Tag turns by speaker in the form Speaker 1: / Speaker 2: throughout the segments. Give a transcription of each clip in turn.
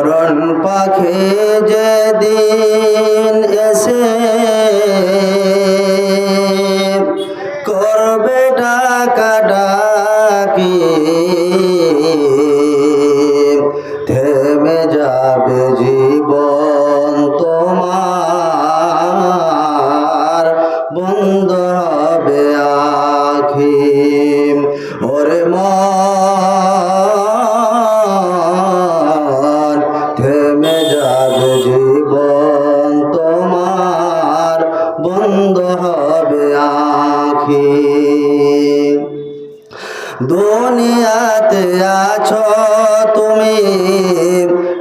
Speaker 1: মরণ পাখি যেদিন এসে করবে ডাকাডাকি, থেমে যাবে জীবন তোমার, বন্ধ হবে আখি। ওরে মন, থেমে যাবে জীবন তোমার, বন্ধ হবে আখি। দুনিয়াতে আছো তুমি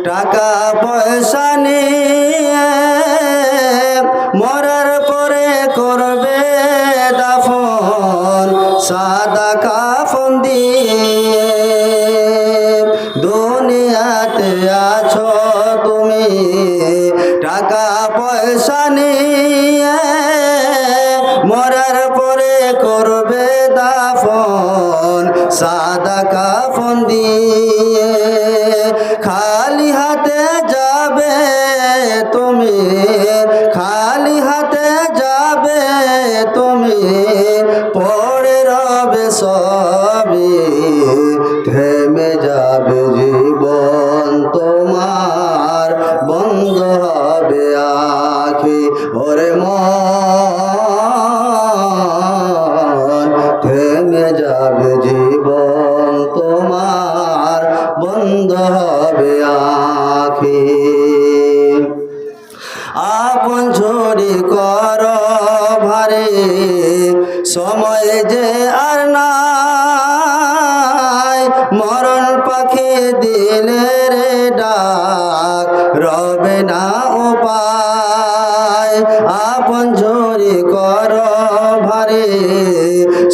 Speaker 1: টাকা পয়সা নিয়ে, মরার পরে করবে দাফন সাদা কাফন দিয়ে। দুনিয়াতে আছো তুমি টাকা পয়সা নিয়ে, মরার পরে করবে দাফন সাদা কাফন দিয়ে। খালি হাতে যাবে তুমি, খালি হাতে যাবে তুমি, পড়ে রবে সবই, থেমে যাবে জীবন তোমার, বন্ধ হবে আখি। ওরে মন, থেমে যাবে জীবন তোমার, বন্ধ হবে আখি। আপন ঝুরি কর ভারে, সময় যে আর নাই, মরণ পাখি দিলের ডাক রবে না উপায়। আপন ঝুরি কর ভারে,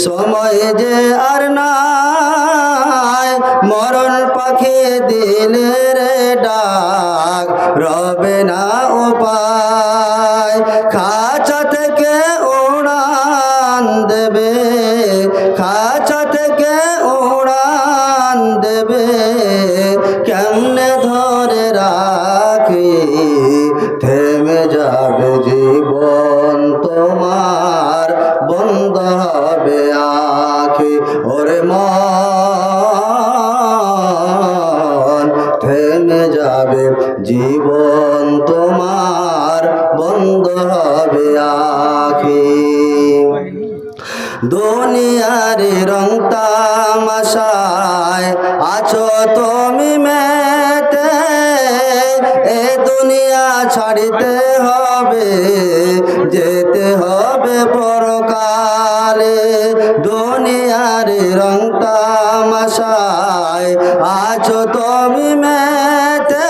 Speaker 1: সময় যে আর নাই, মরণ পাখি দিলের ডাক রবে না উপায়। খাঁচা থেকে উড়ান দেবে, খাঁচা থেকে উড়ান দেবে, কেমনে ধরে রাখি, থেমে যাবে জীবন তোমার, বন্ধ হবে আখি। ওরে মন, থেমে যাবে জীবন তোমার, বন্ধ হবে আখি। দুনিয়ার রং তামাশায় আছো তুমি মেতে, এ দুনিয়া ছাড়িতে হবে, যেতে হবে পরকালে। দুনিয়ার রং তামাশায় আছো তুমি মেতে,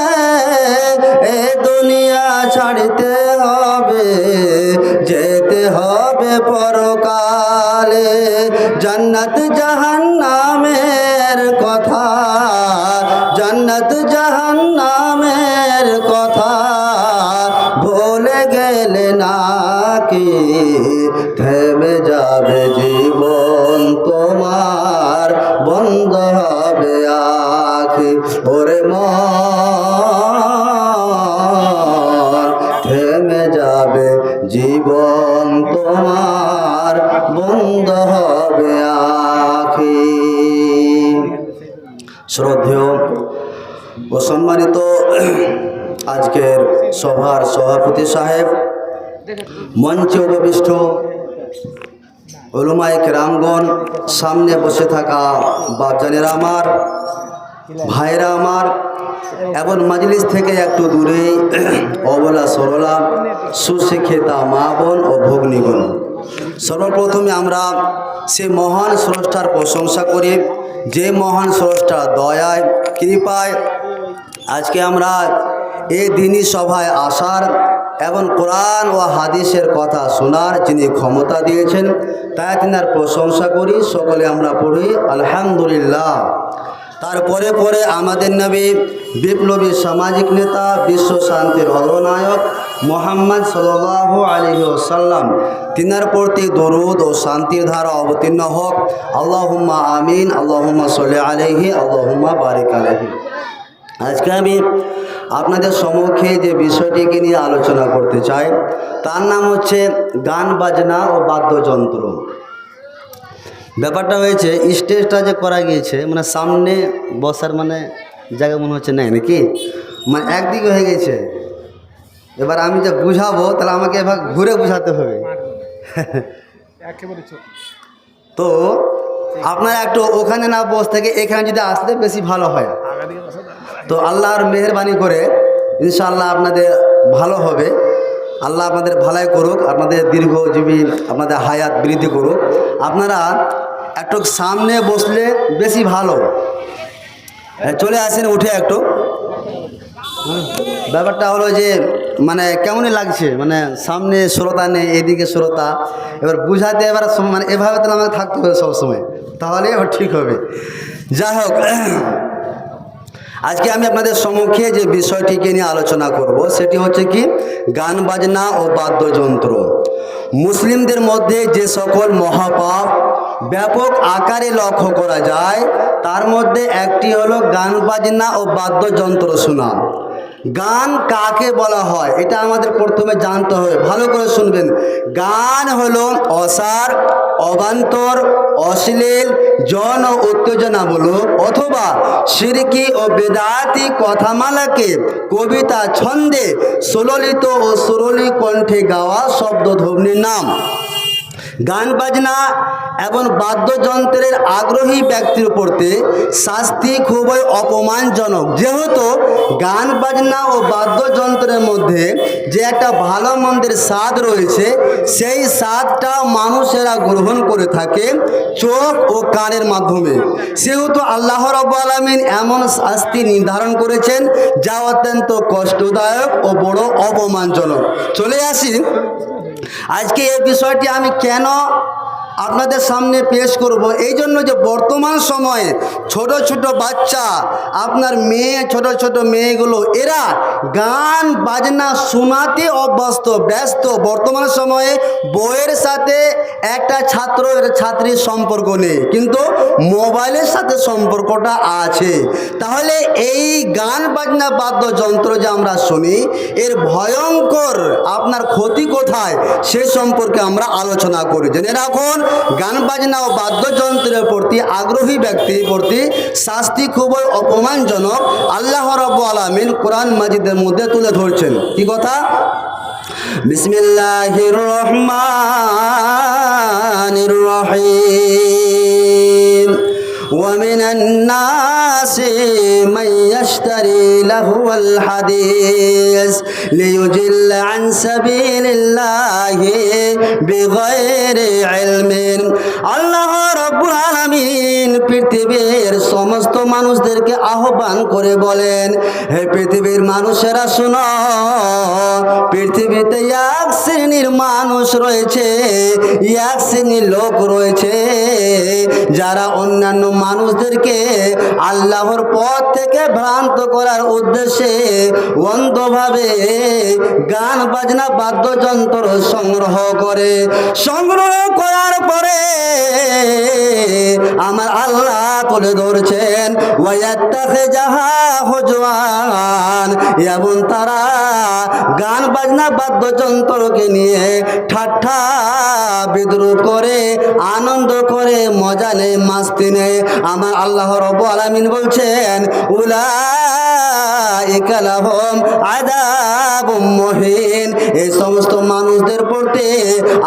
Speaker 1: এ দুনিয়া ছাড়িতে হবে, যেতে হবে পরকালে। জান্নাত জাহান্নামের কথা, জান্নাত জাহান্নামের কথা ভুলে গেলে নাকি, থেমে যাবে জীবন তোমার, বন্ধ হবে আখি। ওরে মন, থেমে যাবে জীবন তোমার, বন্ধ হবে আখি। শ্রদ্ধেয় ও সম্মানিত আজকের সভার সভাপতি সাহেব, মঞ্চে উপবিষ্ট উলামায়ে কেরামগণ, সামনে বসে থাকা বাপজানেরা আমার, ভাইরা আমার, এবং মাজলিস থেকে একটু দূরে অবলা সরলা সুশিক্ষিতা মা বোন ও ভগ্নীগণ, সর্বপ্রথমে আমরা সে মহান স্রষ্টার প্রশংসা করি, যে মহান স্রষ্টা দয়ায় কৃপায় আজকে আমরা এই দিনী সভায় আসার এবং কোরআন ও হাদিসের কথা শোনার যিনি ক্ষমতা দিয়েছেন, তাই তিনার প্রশংসা করি। সকলে আমরা পড়ি আলহামদুলিল্লাহ। তারপরে পরে আমাদের নবী, বিপ্লবী সামাজিক নেতা, বিশ্ব শান্তির অগ্রনায়ক মুহাম্মদ সাল্লাল্লাহু আলাইহি ওয়াসাল্লাম, তিনার প্রতি দরুদ ও শান্তির ধারা অবতীর্ণ হোক। আল্লাহুম্মা আমিন, আল্লাহুম্মা সাল্লি আলাইহি, আল্লাহুম্মা বারিক আলাইহি। আজকে আমি আপনাদের সম্মুখে যে বিষয়টিকে নিয়ে আলোচনা করতে চাই তার নাম হচ্ছে গান বাজনা ও বাদ্যযন্ত্র। ব্যাপারটা হয়েছে স্টেজটা যে করা গিয়েছে মানে সামনে বসার মানে জায়গা মনে হচ্ছে নাই নাকি, মানে একদিকে হয়ে গেছে। এবার আমি যে বুঝাবো তাহলে আমাকে এবার ঘুরে বুঝাতে হবে। তো আপনারা একটু ওখানে না বসে থেকে এখানে যদি আসলে বেশি ভালো হয়। তো আল্লাহর মেহেরবানি করে ইনশাআল্লাহ আপনাদের ভালো হবে। আল্লাহ আপনাদের ভালাই করুক, আপনাদের দীর্ঘজীবী আপনাদের হায়াত বৃদ্ধি করুক। আপনারা একটু সামনে বসলে বেশি ভালো। চলে আসেন উঠে একটু। ব্যাপারটা হলো যে মানে কেমনই লাগছে, মানে সামনে শ্রোতা নেই, এদিকে শ্রোতা। এবার বুঝাতে এবার মানে এভাবে তাহলে আমাকে থাকতে হবে সবসময়, তাহলে এবার ঠিক হবে। যাই হোক, আজকে আমি আপনাদের সম্মুখে যে বিষয়টিকে নিয়ে আলোচনা করব সেটি হচ্ছে কি গান বাজনা ও বাদ্যযন্ত্র। মুসলিমদের মধ্যে যে সকল মহাপাপ ব্যাপক আকারে লক্ষ্য করা যায় তার মধ্যে একটি হলো গান বাজনা ও বাদ্যযন্ত্র শোনা। গান কাকে বলা হয় এটা আমাদের প্রথমে জানতে হবে, ভালো করে শুনবেন। গান হলো অসার, অবান্তর, অশ্লীল, জন ও উত্তেজনামূলক অথবা শিরকি ও বেদাতি কথামালাকে কবিতা ছন্দে সুললিত ও সুরলি কণ্ঠে গাওয়া শব্দধ্বনির নাম। গান বাজনা এবং বাদ্যযন্ত্রের আগ্রহী ব্যক্তির প্রতি শাস্তি খুবই অপমানজনক, যেহেতু গান বাজনা ও বাদ্যযন্ত্রের মধ্যে যে একটা ভালো মন্দের স্বাদ রয়েছে সেই স্বাদটা মানুষেরা গ্রহণ করে থাকে চোখ ও কানের মাধ্যমে। সেহেতু আল্লাহ রাব্বুল আলামিন এমন শাস্তি নির্ধারণ করেছেন যা অত্যন্ত কষ্টদায়ক ও বড় অপমানজনক। চলে আসি আজকে এই বিষয়টি আমি কেন আপনাদের সামনে পেশ করব, এই জন্য যে বর্তমান সময়ে ছোট ছোট বাচ্চা, আপনার মেয়ে, ছোট ছোট মেয়েগুলো এরা গান বাজনা শোনাতে ব্যস্ত। বর্তমান সময়ে বইয়ের সাথে একটা ছাত্র ছাত্রীর সম্পর্ক নেই, কিন্তু মোবাইলের সাথে সম্পর্কটা আছে। তাহলে এই গান বাজনা বাদ্যযন্ত্র যে আমরা শুনি এর ভয়ঙ্কর আপনার ক্ষতি কোথায় সে সম্পর্কে আমরা আলোচনা করি। জেনে রাখুন, গান বাজনা ও বাদ্যযন্ত্রের প্রতি আগ্রহী ব্যক্তির প্রতি শাস্তি খুবই অপমানজনক। আল্লাহ রাব্বুল আলামিন কোরআন মাজিদের মধ্যে তুলে ধরছেন। কি কথা? বিসমিল্লাহির রহমানির রহিম। ومن الناس من يشتري لهو الحديث ليضل عن سبيل الله بغير علم। আল্লাহ রাব্বুল আলামিন পৃথিবীর সমস্ত মানুষদেরকে আহ্বান করে বলেন, হে পৃথিবীর মানুষেরা শোনো, পৃথিবীতে এক শ্রেণীর মানুষ রয়েছে, এক শ্রেণীর লোক রয়েছে যারা অন্যান্য মানুষদেরকে আল্লাহর পথ থেকে ভ্রান্ত করার উদ্দেশ্যে অন্ধভাবে গান বাজনা বাদ্যযন্ত্র সংগ্রহ করার পরে আমার আল্লাহ তুলে ধরছেন ওয়ায়াত্তাখিযাহা হুজওয়ান, এবং তারা গান বাজনা বাদ্যযন্ত্রকে নিয়ে ঠাট্টা বিদ্রুপ করে, আনন্দ করে, মজা নেয়, মাস্তি নেয়। আমার আল্লাহ রাব্বুল আলামিন বলছেন উলাইকা লাহুম আযাবুম মুহিন। এই সমস্ত মানুষদের প্রতি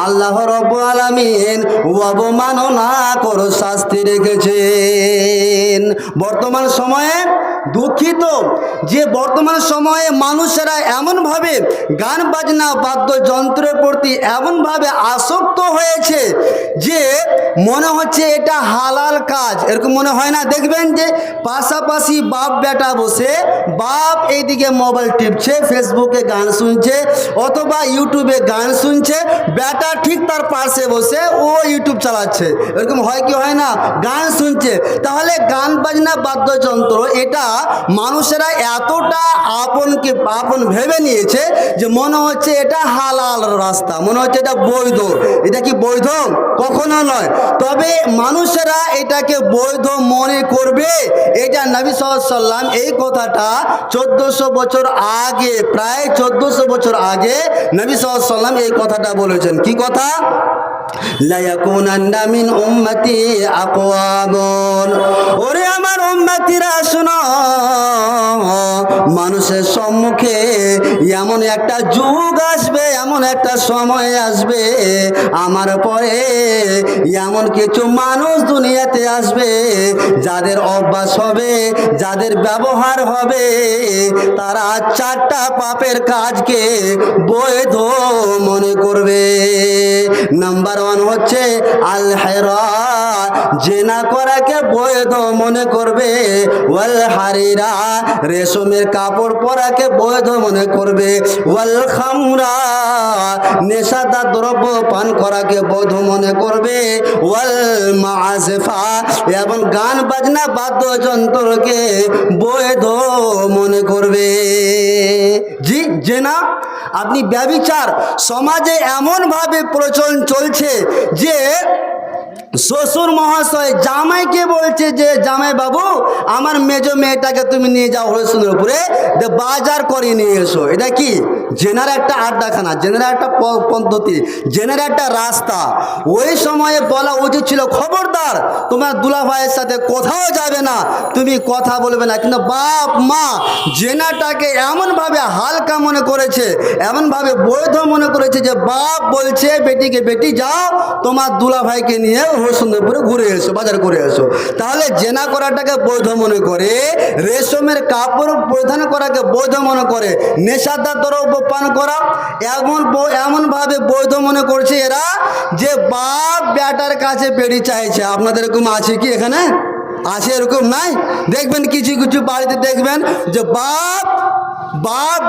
Speaker 1: আল্লাহ রাব্বুল আলামিন অবমাননা কর শাস্তি রেখেছেন। বর্তমান সময়ে দুঃখিত যে বর্তমান সময়ে মানুষেরা এমনভাবে গান বাজনা বাদ্যযন্ত্রের প্রতি এমনভাবে আসক্ত হয়েছে যে মনে হচ্ছে এটা হালাল কাজ, এরকম মনে হয় না? দেখবেন যে পাশাপাশি বাপ বেটা বসে, বাপ এইদিকে মোবাইল টিপছে, ফেসবুকে গান শুনছে অথবা ইউটিউবে গান শুনছে, বেটা ঠিক তার পাশে বসে ও ইউটিউব চালাচ্ছে। এরকম হয় কি হয় না? গান শুনছে। তাহলে গান বাজনা বাদ্যযন্ত্র এটা মানুষেরা এতটা আপন ভেবে নিয়েছে যে মনে হচ্ছে এটা হালাল রাস্তা, মনে হচ্ছে এটা বৈধ। এটা কি বৈধ? কখনো নয়। তবে মানুষেরা এটাকে বৈধ মনে করবে, এটা নবী সাল্লাল্লাহু আলাইহি ওয়াসাল্লাম এই কথাটা 1400 বছর আগে, প্রায় 1400 বছর আগে নবী সাল্লাল্লাহু আলাইহি ওয়াসাল্লাম এই কথাটা বলেছেন। কি কথা? লা ইয়াকুনান্না মিন উম্মতি আকওয়ামুন, ওরে আমার উম্মতিরা শোনো, মানুষের সম্মুখে এমন একটা যুগ আসবে, এমন একটা সময় আসবে, আমার পরে এমন কিছু মানুষ দুনিয়াতে আসবে যাদের অভ্যাস হবে, যাদের ব্যবহার হবে, তারা 4টা পাপের কাজকে বৈধ মনে করবে। নাম্বার 1 হচ্ছে আল হেরা, জেনা করাকে বৈধ মনে করবে। ওয়াল হারিরা, রেশমের কাপড় পরাকে বৈধ মনে করবে। ওয়াল খামরা, নেশাদার দ্রব্য পান করাকে বৈধ মনে করবে। ওয়াল মাআজিফা, এবং গান বাজনা বাদ্যযন্ত্রকে বৈধ মনে করবে। জি জেনা, আপনি ব্যভিচার সমাজে এমনভাবে প্রচলন চলছে যে শ্বশুর মহাশয় জামাইকে বলছে যে জামাই বাবু, আমার মেজো মেয়েটাকে তুমি নিয়ে যাও হরিশ্চন্দ্র উপরে, বাজার করে নিয়ে এসো। এটা কি? জেনার একটা আড্ডাখানা, জেনার একটা পদ্ধতি, জেনার একটা রাস্তা। ওই সময়ে বলা উচিত ছিল খবরদার তোমার দুলাভাইয়ের সাথে কোথাও যাবে না, তুমি কথা বলবে না। কিন্তু বাপ মা জেনাটাকে এমনভাবে হালকা মনে করেছে, এমনভাবে বৈধ মনে করেছে যে বাপ বলছে বেটিকে, বেটি যাও তোমার দুলাভাইকে নিয়ে হরিশ্চন্দ্রপুরে ঘুরে এসো, বাজার করে এসো। তাহলে জেনা করাটাকে বৈধ মনে করে, রেশমের কাপড় পরিধান করাকে বৈধ মনে করে, নেশাদার দ্রব্য পান করা এমনভাবে বৈধ মনে করছে এরা যে বাপ বেটার কাছে বেড়ি চাইছে। আপনাদের এরকম আছে কি এখানে? আছে? এরকম নাই? দেখবেন কিছু কিছু বাড়িতে দেখবেন যে বাপ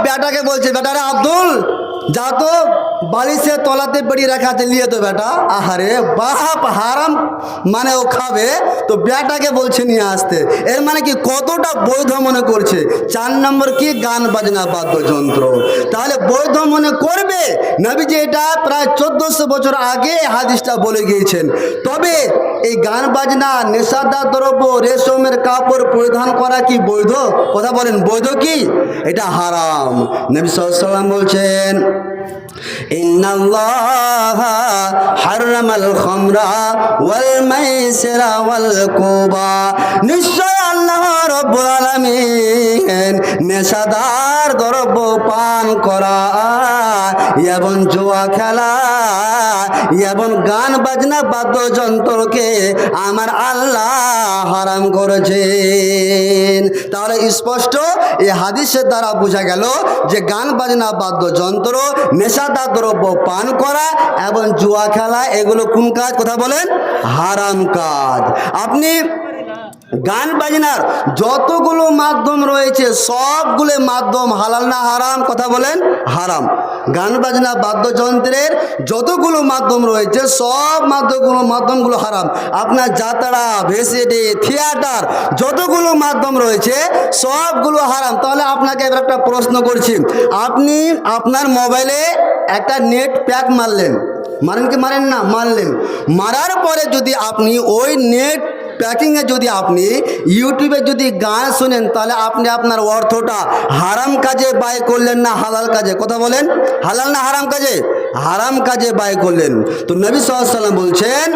Speaker 1: বেটাকে বলছে, বেটারে আব্দুল যা তো বালিশের তলাতে বেড়ি রাখা আছে, নিয়ে তো বেটা। আহারে বাপ হারাম মানে ও খাবে, তো বেটাকে বলছে নিয়ে আসতে। এর মানে কি কতটা বৈধ মনে করছে। 4 নম্বর কি? গান বাজনা বাদ্যযন্ত্র। তাহলে বৈধ মনে করবে, নবীজি এটা প্রায় 1400 বছর আগে হাদিসটা বলে গিয়েছেন। তবে এই গান বাজনা, নেশাদার দ্রব্য, রেশমের কাপড় পরিধান করা কি বৈধ? কথা বলেন, বৈধ কি? এটা হারাম। নবী সাল্লাল্লাহু আলাইহি ওয়াসাল্লাম বলছেন ইন্নাল্লাহা হারামাল খামরা ওয়াল মাইসিরা ওয়াল কুবা, নিশ্চয় আল্লাহ রাব্বুল আলামিন নেশাদার দ্রব্য পান করা এবং জুয়া খেলা এবং গান বাজনা বাদ্যযন্ত্রকে আমার আল্লাহ হারাম করেছেন। তাহলে স্পষ্ট এই হাদিসের দ্বারা বোঝা গেল যে গান বাজনা বাদ্যযন্ত্র, নেশাদার দ্রব্য পান করা এবং জুয়া খেলা এগুলো কোন কাজ? কথা বলেন, হারাম কাজ। আপনি গান বাজনার যতগুলো মাধ্যম রয়েছে সবগুলো মাধ্যম হালাল না হারাম? কথা বলেন, হারাম। গান বাজনা বাদ্যযন্ত্রের যতগুলো মাধ্যম রয়েছে সব মাধ্যমগুলো হারাম। আপনার যাত্রা, ভেসেডি, থিয়েটার যতগুলো মাধ্যম রয়েছে সবগুলো হারাম। তাহলে আপনাকে এবার একটা প্রশ্ন করছি, আপনি আপনার মোবাইলে একটা নেট প্যাক মারলেন, মারেন কি মারেন না? মারলেন। মারার পরে যদি আপনি ওই নেট প্যাকিংয়ে যদি আপনি ইউটিউবে যদি গান শোনেন, তাহলে আপনি আপনার অর্থটা হারাম কাজে ব্যয় করলেন না হালাল কাজে? কথা বলেন, হালাল না হারাম কাজে? হারাম কাজে ব্যয় করলেন। তো নবী সাল্লাল্লাহু আলাইহি ওয়াসাল্লাম বলছেন,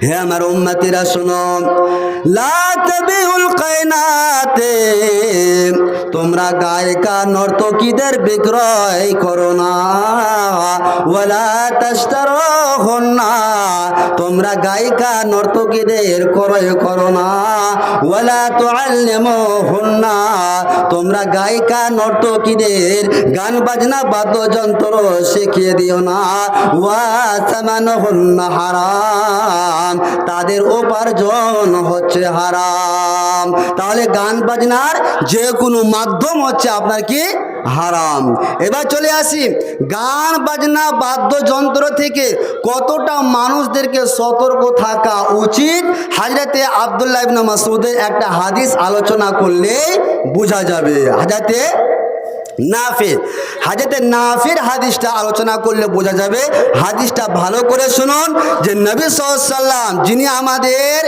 Speaker 1: হে আমার উম্মতিরা শোনো, লা তাবিউল কায়নাতে, তোমরা গায়িকা নর্তকীদের বিক্রয় করো না। ওয়ালা তাশতারুহুন্না, তোমরা গায়িকা নর্তকীদের ক্রয় করো না। ওয়ালা তুআল্লিমুহুন্না, তোমরা গায়িকা নর্তকীদের গান বাজনা বাদ্যযন্ত্র শিখিয়ে দিও না। ওয়া সামানুহুন্না হারাম, তাদের উপার্জন হচ্ছে হারাম। তাহলে গান বাজনার যে কোনো মাধ্যম হচ্ছে আপনার কি? হারাম। এবার চলে আসি গান বাজনা বাদ্যযন্ত্র থেকে কতটা মানুষদেরকে সতর্ক থাকা উচিত। হযরতে আব্দুল্লাহ ইবনে মাসউদের একটা হাদিস আলোচনা করলে বোঝা যাবে। হযরতে নাফির হাদিসটা আলোচনা করলে বোঝা যাবে। হাদিসটা ভালো করে শুনুন যে নবী সাল্লাল্লাহু আলাইহি ওয়াসাল্লাম যিনি আমাদের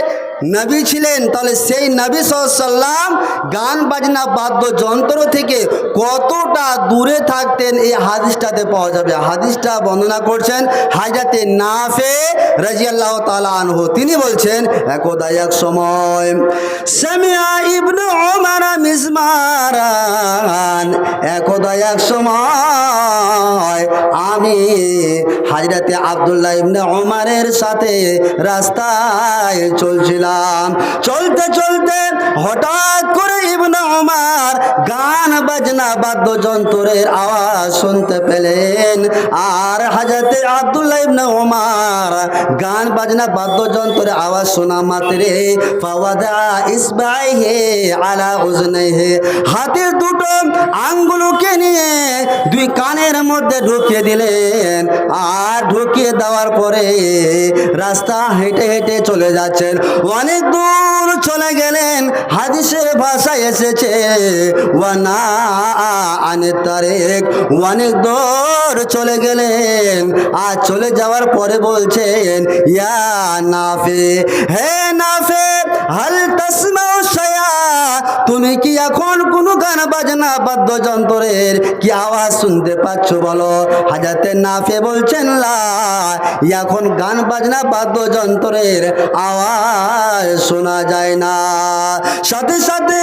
Speaker 1: নবী ছিলেন, তাহলে সেই নবী সাল্লাল্লাহু আলাইহি ওয়াসাল্লাম গান বাজনা বাদ্যযন্ত্র থেকে কতটা দূরে থাকতেন এই হাদিসটাতে পাওয়া যাবে। হাদিসটা বর্ণনা করছেন হযরতে নাফি রাদিয়াল্লাহু তাআলা আনহু। তিনি বলছেন একদা এক সময় সামিআ ইবনে উমর মিজমারান, একদা এক সময় আমি হযরতে আব্দুল্লাহ ইবনে উমরের সাথে রাস্তায় চলছিলাম। চলতে চলতে হঠাৎ করে ইবনে উমর গান বাজনা বাদ্যযন্ত্রের আওয়াজ শুনতে পেলেন। আর হযরতে আব্দুল্লাহ ইবনে উমর গান বাজনা বাদ্যযন্ত্রের আওয়াজ শোনা মাত্রে ফাওয়াদা ইসবাইহি আলা উজনাইহি, হাতের দুটো আঙ্গুলকে নিয়ে দুই কানের মধ্যে ঢুকিয়ে দিলেন। আর ঢুকিয়ে দেওয়ার পরে রাস্তা হেঁটে হেঁটে চলে যাচ্ছেন। অনেক দূর চলে গেলেন। হাদিসের ভাষায় এসেছে ওয়ানা আনে তারেক, অনেক দূর চলে গেলেন। আর চলে যাওয়ার পরে বলছেন ইয়া নাফি, হে নাফি হাল তাসমাউ শাইআ, তুমি কি এখন কোনো গান বাজনা বাদ্যযন্ত্রের কি আওয়াজ শুনতে পাচ্ছ বলো? হযরতে নাফি বলছেন লা, এখন গান বাজনা বাদ্যযন্ত্রের আওয়াজ শোনা যায় না। সাথে সাথে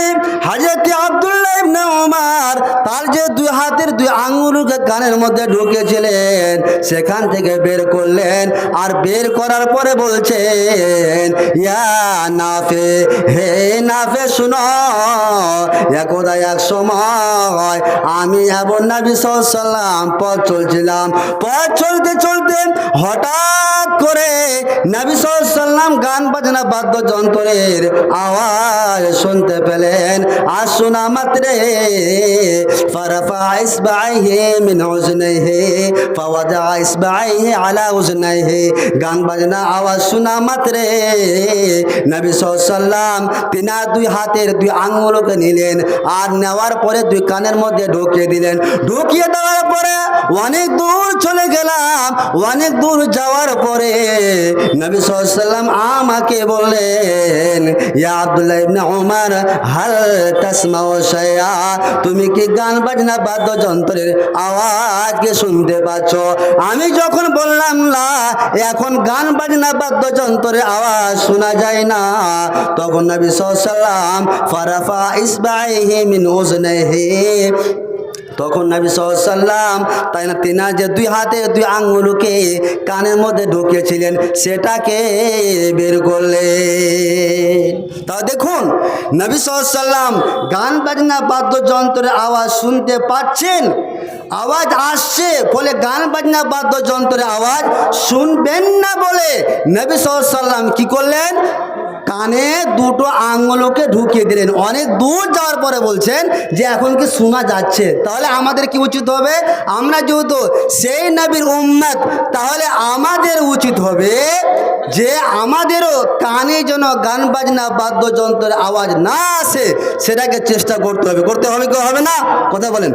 Speaker 1: হযরতে আব্দুল্লাহ ইবনে উমর তার যে দুই হাতের দুই আঙ্গুলকে কানের মধ্যে ঢুকিয়েছিলেন সেখান থেকে বের করলেন। আর বের করার পরে বলছেন ইয়া নাফি, হে নাফি শুনো, একদা এক সময় আমি এবং নবী সাল্লাল্লাহু আলাইহি ওয়াসাল্লাম পথ চলছিলাম। পথ চলতে চলতে হঠাৎ করে নবী সাল্লাল্লাহু আলাইহি ওয়াসাল্লাম গান বাজনা বাদ্যযন্ত্রের আওয়াজ শুনতে পেলেন। আর শোনা মাত্রে ফারাফা ইসবাইহি মিন উজনাইহি ফাওয়াদা ইসবাইহি আলা উজনাইহি, গান বাজনা আওয়াজ শোনা মাত্রে নবী সাল্লাল্লাহু আলাইহি ওয়াসাল্লাম তিনার দুই হাতের দুই আঙ্গুলকে নিলেন। আর নেওয়ার পরে দুই কানের মধ্যে ঢুকিয়ে দিলেন। ঢুকিয়ে দেওয়ার পরে অনেক দূর চলে গেলাম। অনেক দূর যাওয়ার পরে নবী সাল্লাল্লাহু আলাইহি ওয়াসাল্লাম আমাকে বললেন ইয়া আব্দুল্লাহ ইবনে উমর হাল তাসমাউ শাইআ, তুমি কি গান বাজনা বাদ্যযন্ত্রের আওয়াজকে শুনতে পাচ্ছ? আমি যখন বললাম না, এখন গান বাজনা বাদ্যযন্ত্রের আওয়াজ শোনা যায় না, তখন নবী সাল্লাল্লাহু আলাইহি ওয়াসাল্লাম ফারাফা ইসবাইহি মিন উজনাইহি, তখন নবী সাল্লাল্লাহু আলাইহি ওয়াসাল্লাম তাই না তিনার যে দুই হাতে দুই আঙ্গুলকে কানের মধ্যে ঢুকিয়েছিলেন সেটাকে বের করলেন। তা দেখুন নবী সাল্লাল্লাহু আলাইহি ওয়াসাল্লাম গান বাজনা বাদ্যযন্ত্রের আওয়াজ শুনতে পাচ্ছেন, আওয়াজ আসছে, ফলে গান বাজনা বাদ্যযন্ত্রের আওয়াজ শুনবেন না বলে নবী সাল্লাল্লাহু আলাইহি ওয়াসাল্লাম কি করলেন? কানে দুটো আঙ্গুলকে ঢুকিয়ে দিলেন। অনেক দূর যাওয়ার পরে বলছেন যে এখন কি শোনা যাচ্ছে। তাহলে আমাদের কি উচিত হবে? আমরা যেহেতু সেই নবীর উম্মত, তাহলে আমাদের উচিত হবে যে আমাদেরও কানে যেন গান বাজনা বাদ্যযন্ত্রের আওয়াজ না আসে সেটাকে চেষ্টা করতে হবে। করতে হবে কি হবে না? কথা বলেন,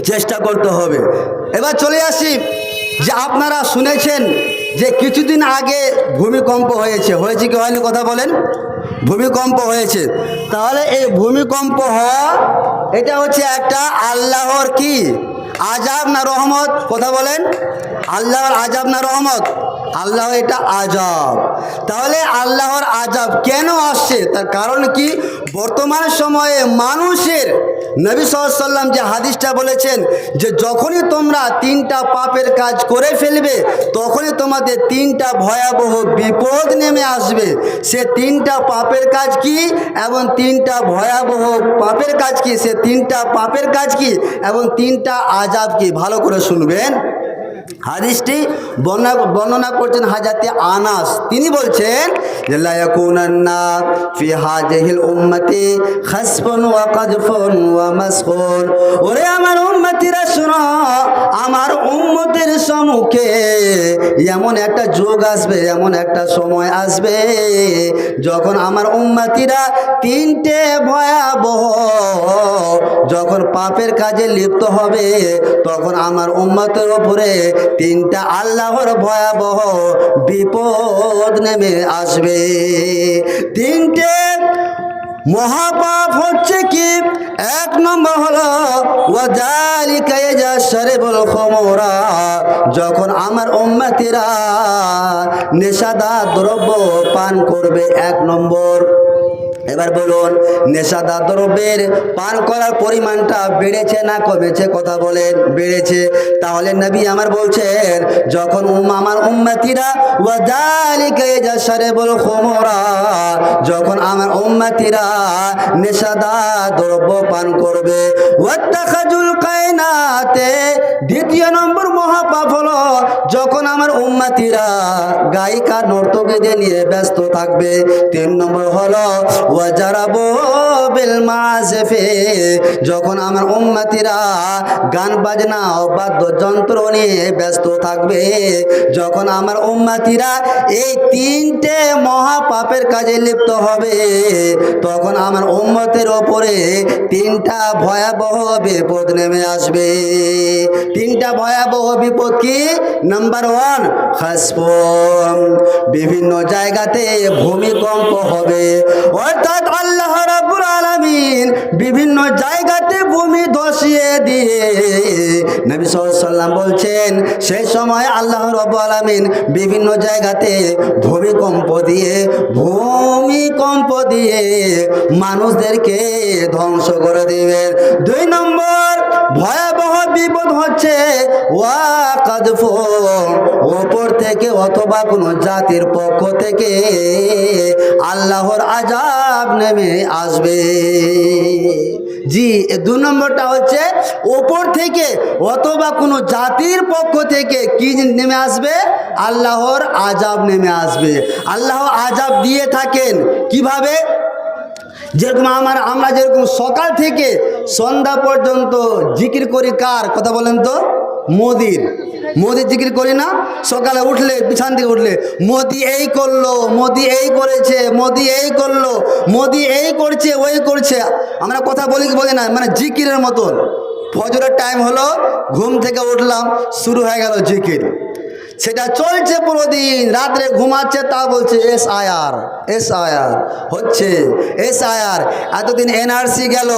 Speaker 1: চেষ্টা করতে হবে। এবার চলে আসি যে আপনারা শুনেছেন যে কিছুদিন আগে ভূমিকম্প হয়েছে কি হয়নি? কথা বলেন, ভূমিকম্প হয়েছে। তাহলে এই ভূমিকম্প হওয়া এটা হচ্ছে একটা আল্লাহর কি আযাব না রহমত? কথা বলেন, আল্লাহর আযাব না রহমত? আল্লাহ এটা আযাব। তাহলে আল্লাহর আযাব কেন আসছে তার কারণ কি? বর্তমান সময়ে মানুষের নবী সাল্লাল্লাহু আলাইহি ওয়াসাল্লাম যে হাদিসটা বলেছেন যে যখনই তোমরা তিনটা পাপের কাজ করে ফেলবে তখনই তোমাদের তিনটা ভয়াবহ বিপদ নেমে আসবে। সে তিনটা পাপের কাজ কি এবং তিনটা ভয়াবহ পাপের কাজ কি, সে তিনটা পাপের কাজ কি এবং তিনটা আযাব কি, ভালো করে শুনবেন। হাদিসটি বর্ণনা করছেন হযরত আনাস। তিনি বলছেন যে লা ইয়াকুনান্না ফি হাযিহিল উম্মতি খাসফুন ওয়া কাযফুন ওয়া মাসখুন। ওরে আমার উম্মতিরা শোনো, আমার উম্মতের সম্মুখে এমন একটা যুগ আসবে, এমন একটা সময় আসবে যখন আমার উম্মতিরা তিনটে ভয়াবহ যখন পাপের কাজে লিপ্ত হবে, তখন আমার উম্মতের উপরে তিনটা আল্লাহর ভয়াবহ বিপদ নেমে আসবে। তিনটে মহাপাপ হচ্ছে কি? এক নম্বর হলো ওয়াজালিকা ইয়াশরাবুল খুমরা, যখন আমার উম্মতিরা নেশাদার দ্রব্য পান করবে। এক নম্বর। এবার বলুন, নেশাদার দ্রব্যের পান করার পরিমাণটা বেড়েছে না কমেছে? কথা বলেন, বেড়েছে। তাহলে নবী আমার বলছেন যখন আমার উম্মতিরা ওয়াজালিকা ইয়াশরাবুল খুমরা, যখন আমার উম্মতিরা নেশাদার দ্রব্য পান করবে। ওয়াত্তাখাজুল কায়নাতে, দ্বিতীয় নম্বর মহাপাপ হলো যখন আমার উম্মতিরা গায়িকা নর্তকীদের নিয়ে ব্যস্ত থাকবে। তিন নম্বর হলো ওয়াজারাবু বিল মাযিফি, যখন আমার উম্মতিরা গান বাজনা ও বাদ্যযন্ত্র নিয়ে ব্যস্ত থাকবে। যখন আমার উম্মতিরা এই তিনটে মহাপাপের কাজে লিপ্ত হবে, তখন আমার উম্মতের ওপরে তিনটা ভয়াবহ বিপদ নেমে আসবে। তিনটা ভয়াবহ বিপদ কি? নাম্বার ওয়ান, খাসফুন, বিভিন্ন জায়গাতে ভূমিকম্প হবে। অর্থাৎ আল্লাহ রাব্বুল আলামিন বিভিন্ন জায়গাতে ভূমি ধসিয়ে দিয়ে, নবী সাল্লাল্লাহু আলাইহি ওয়াসাল্লাম বলছেন সেই সময় আল্লাহ রাব্বুল আলামিন বিভিন্ন জায়গাতে ভূমিকম্প দিয়ে মানুষদেরকে ধ্বংস করে দিবেন। দুই নম্বর ভয়াবহ বিপদ হচ্ছে ওয়া কাযফু, ওপর থেকে অথবা কোনো জাতির পক্ষ থেকে আল্লাহর আযাব নেমে আসবে। জি, দুই নম্বরটা হচ্ছে ওপর থেকে অথবা কোনো জাতির পক্ষ থেকে কি নেমে আসবে? আল্লাহর আযাব নেমে আসবে। আল্লাহ আযাব দিয়ে থাকেন কিভাবে? যেরকম আমরা যেরকম সকাল থেকে সন্ধ্যা পর্যন্ত জিকির করি, কার কথা বলেন তো? মোদির জিকির করি না? সকালে উঠলে, বিছান থেকে উঠলে মোদি এই করলো, মোদি এই করেছে, মোদি এই করলো, মোদি এই করছে, ওই করছে। আমরা কথা বলি কি বলি না? মানে জিকিরের মতন। ফজরের টাইম হলো, ঘুম থেকে উঠলাম, শুরু হয়ে গেল জিকির। সেটা চলছে পুরো দিন। রাত্রে ঘুমাচ্ছে তা বলছে SIR হচ্ছে, SIR। এতদিন NRC গেল,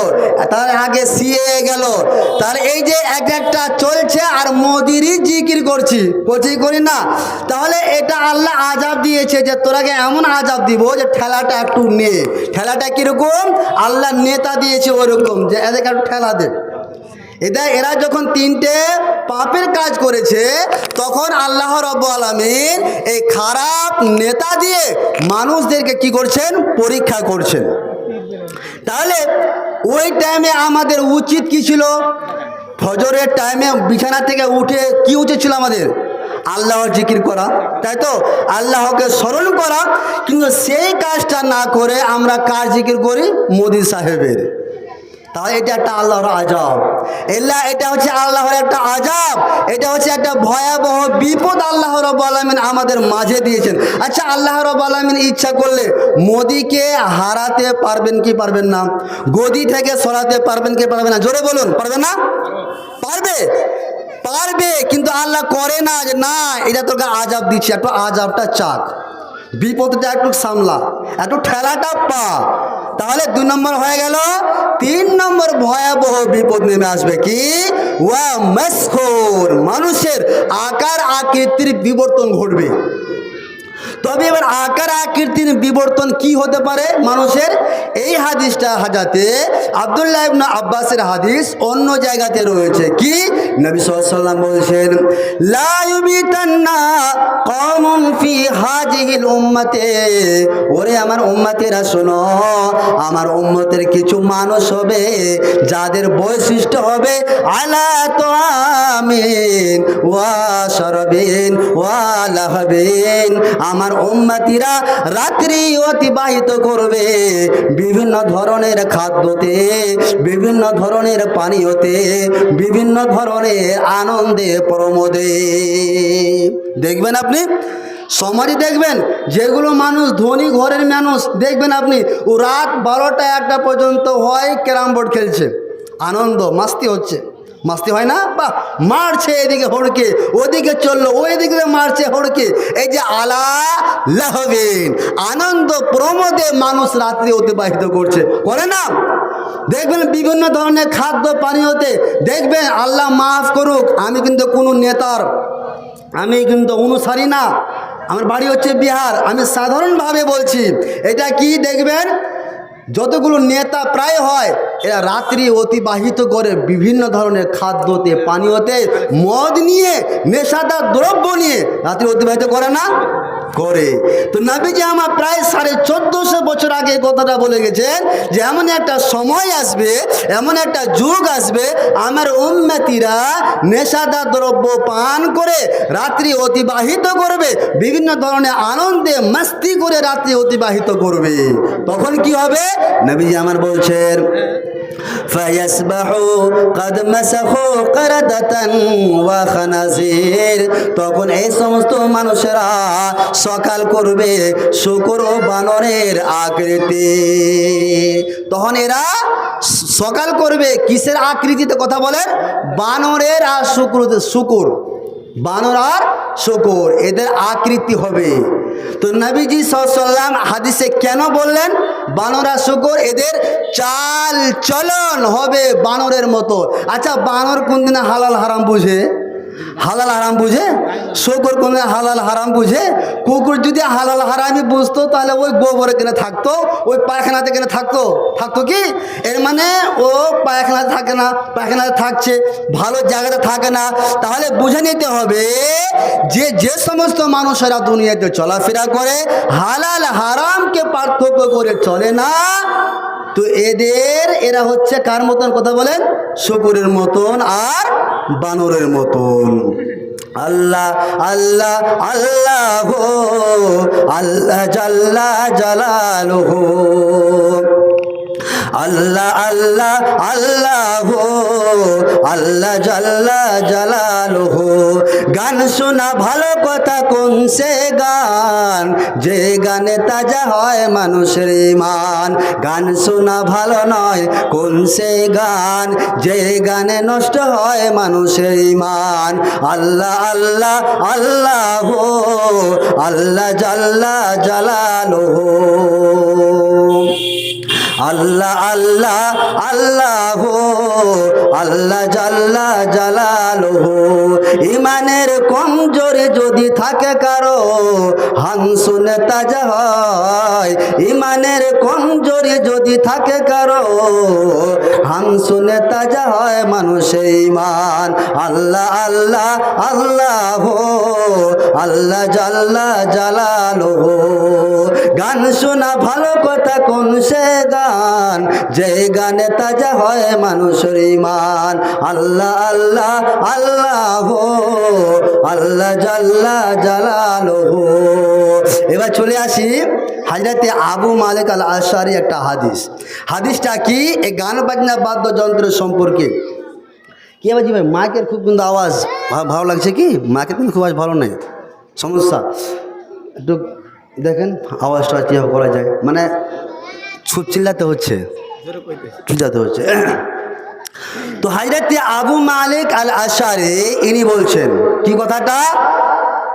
Speaker 1: তার আগে CA গেল, তার এই যে একটা চলছে আর মোদিরই জিকির করি না? তাহলে এটা আল্লাহ আযাব দিয়েছে যে তোরাকে এমন আযাব দিব যে ঠেলাটা একটু নে। ঠেলাটা কিরকম? আল্লাহ নেতা দিয়েছে ওরকম যে এদেরকে একটু ঠেলা দে। এরা যখন তিনটে পাপের কাজ করেছে, তখন আল্লাহ রাব্বুল আলামিন এই খারাপ নেতা দিয়ে মানুষদেরকে কি করছেন? পরীক্ষা করছেন। তাহলে ওই টাইমে আমাদের উচিত কি ছিল? ফজরের টাইমে বিছানা থেকে উঠে কি উচিত ছিল আমাদের? আল্লাহর জিকির করা, তাই তো? আল্লাহকে স্মরণ করা। কিন্তু সেই কাজটা না করে আমরা কার জিকির করি? মোদি সাহেবের। তাহলে এটা একটা আল্লাহর আযাব। এটা হচ্ছে আল্লাহর একটা আযাব। এটা হচ্ছে একটা ভয়াবহ বিপদ আল্লাহ রাব্বুল আলামিন আমাদের মাঝে দিয়েছেন। আচ্ছা, আল্লাহ রাব্বুল আলামিন ইচ্ছা করলে মোদিকে হারাতে পারবেন কি পারবেন না? গদি থেকে সরাতে পারবেন কি পারবেন না? জোরে বলুন, পারবেন না? পারবে। কিন্তু আল্লাহ করে না, যে না এটা তোকে আযাব দিচ্ছে, একটু আযাবটা চাক, বিপদটা একটু সামলা, একটু ঠেলাটা পা। তাহলে 2 নম্বর হয়ে গেল। 3 নম্বর ভয়াবহ বিপদ নেমে আসবে কি? ওয়া মাসখুর, মানুষের আকার আকৃতির বিবর্তন ঘটবে। তবে এবার আকার আকৃতির বিবর্তন কি হতে পারে মানুষের? এই হাদিসটা হাজাতে আব্দুল্লাহ ইবনে আব্বাসের হাদিস অন্য জায়গাতে রয়েছে। কি নবী সাল্লাল্লাহু আলাইহি ওয়াসাল্লাম বলেছেন, লা ইউবিতান্না কওমুন ফি হাযিহিল উম্মতে, ওরে আমার উম্মতেরা শোনো, আমার উম্মতের কিছু মানুষ হবে যাদের বৈশিষ্ট্য হবে আলা তাআমিন ওয়া শারাবিন ওয়া লাহবিন, আমার উম্মতিরা রাত্রি অতিবাহিত করবে বিভিন্ন ধরনের খাদ্যতে, বিভিন্ন ধরনের পানীয়তে, বিভিন্ন ধরনের আনন্দে প্রমোদে। দেখবেন আপনি সমাজে দেখবেন যেগুলো মানুষ ধনী ঘরের মানুষ দেখবেন আপনি ও রাত 12টা 1টা পর্যন্ত হয় ক্যারাম বোর্ড খেলছে, আনন্দ মাস্তি হচ্ছে, মাস্তি হয় না? বা মারছে এদিকে হড়কে, ওদিকে চললো, ওই দিকে মারছে হড়কে, এই যে আলা লাহবিন আনন্দ প্রমোদে মানুষ রাত্রি অতিবাহিত করছে, করে না? দেখবেন বিভিন্ন ধরনের খাদ্য পানীয়তে দেখবেন, আল্লাহ মাফ করুক, আমি কিন্তু কোনো নেতার আমি কিন্তু অনুসারী না, আমার বাড়ি হচ্ছে বিহার, আমি সাধারণভাবে বলছি, এটা কি দেখবেন যতগুলো নেতা প্রায় হয় এরা রাত্রি অতিবাহিত করে বিভিন্ন ধরনের খাদ্যতে পানীয়তে মদ নিয়ে নেশাদার দ্রব্য নিয়ে রাত্রি অতিবাহিত করে না? করে। তো নবীজি আমার প্রায় 1450 বছর আগে এই কথাটা বলে গেছেন যে এমন একটা সময় আসবে, এমন একটা যুগ আসবে, আমার উম্মতিরা নেশাদার দ্রব্য পান করে রাত্রি অতিবাহিত করবে, বিভিন্ন ধরনের আনন্দে মাস্তি করে রাত্রি অতিবাহিত করবে। তখন কি হবে? নবীজি আমার বলছেন, ফায়াসবাহু কাদ মাসাখু কারাদাতান ওয়া খানাজির, তখন এই সমস্ত মানুষেরা সকাল করবে শূকর ও বানরের আকৃতি। তখন এরা সকাল করবে কিসের আকৃতিতে কথা বলেন? বানরের আর শূকর, বানর আর শূকর এদের আকৃতি হবে। তো নবীজি সাল্লাল্লাহু আলাইহি ওয়াসাল্লাম হাদিসে কেন বললেন বানর আর শূকর? এদের চাল চলন হবে বানরের মতো। আচ্ছা, বানর কোনদিন হালাল হারাম বুঝে? হালাল হারাম বুঝে? শূকর কোন হালাল হারাম বুঝে? কুকুর যদি হালাল হারামি বুঝতো তাহলে ওই গোবরে কেনে থাকতো, ওই পায়খানাতে কেনে থাকতো? থাকতো কি? এর মানে ও পায়খানাতে থাকে না, পায়খানাতে থাকছে, ভালো জায়গাতে থাকে না। তাহলে বুঝে নিতে হবে যে যে সমস্ত মানুষেরা দুনিয়াতে চলাফেরা করে হালাল হারামকে পার্থক্য করে চলে না, তো এরা হচ্ছে কার মতন কথা বলেন? শূকরের মতন আর বানরের মতন। আল্লাহ আল্লাহ আল্লাহ আল্লাহ জাল্লা জালালুহু, আল্লাহ আল্লাহ আল্লাহ আল্লাহ জাল্লা জালালুহু। গান শোনা ভালো কথা কোন সে গান, যে গানে তাজা হয় মানুষের ঈমান। গান শোনা ভালো নয় কোন সে গান, যে গানে নষ্ট হয় মানুষের ঈমান। আল্লাহ আল্লাহ আল্লাহ আল্লাহ জাল্লা জালালুহু, আল্লাহ আল্লাহ আল্লাহ আল্লাহ জাল্লা জালালুহু। ইমানের কমজোরি যদি থাকে কারো হান শুনে তাজা হয়, ইমানের কমজোরি যদি থাকে কারো হান শুনে তাজা হয় মানুষের ঈমান। আল্লাহ আল্লাহ আল্লাহ আল্লাহ জাল্লা জালালুহু। গান শোনা ভালো কথা কোন সে গান, যে গানে তাজা হয় মানুষের ঈমান। আল্লাহ আল্লাহ আল্লাহ আল্লাহ জাল্লা জালালুহু। এবার চলে আসি হযরতে আবু মালিক আল আশআরী একটা হাদিসটা কি এই গান বাজনা বাদ্যযন্ত্র সম্পর্কে। কি বাজি ভাই, মাইকের খুব কিন্তু আওয়াজ ভালো লাগছে, কি মাইকের কিন্তু খুব আওয়াজ ভালো নেই, সমস্যা একটু দেখেন আওয়াজটা কীভাবে করা যায়, মানে খুব চিল্লাতে হচ্ছে, চিল্লাতে হচ্ছে। তো হযরতে আবু মালিক আল আশআরী ইনি বলছেন কি কথাটা?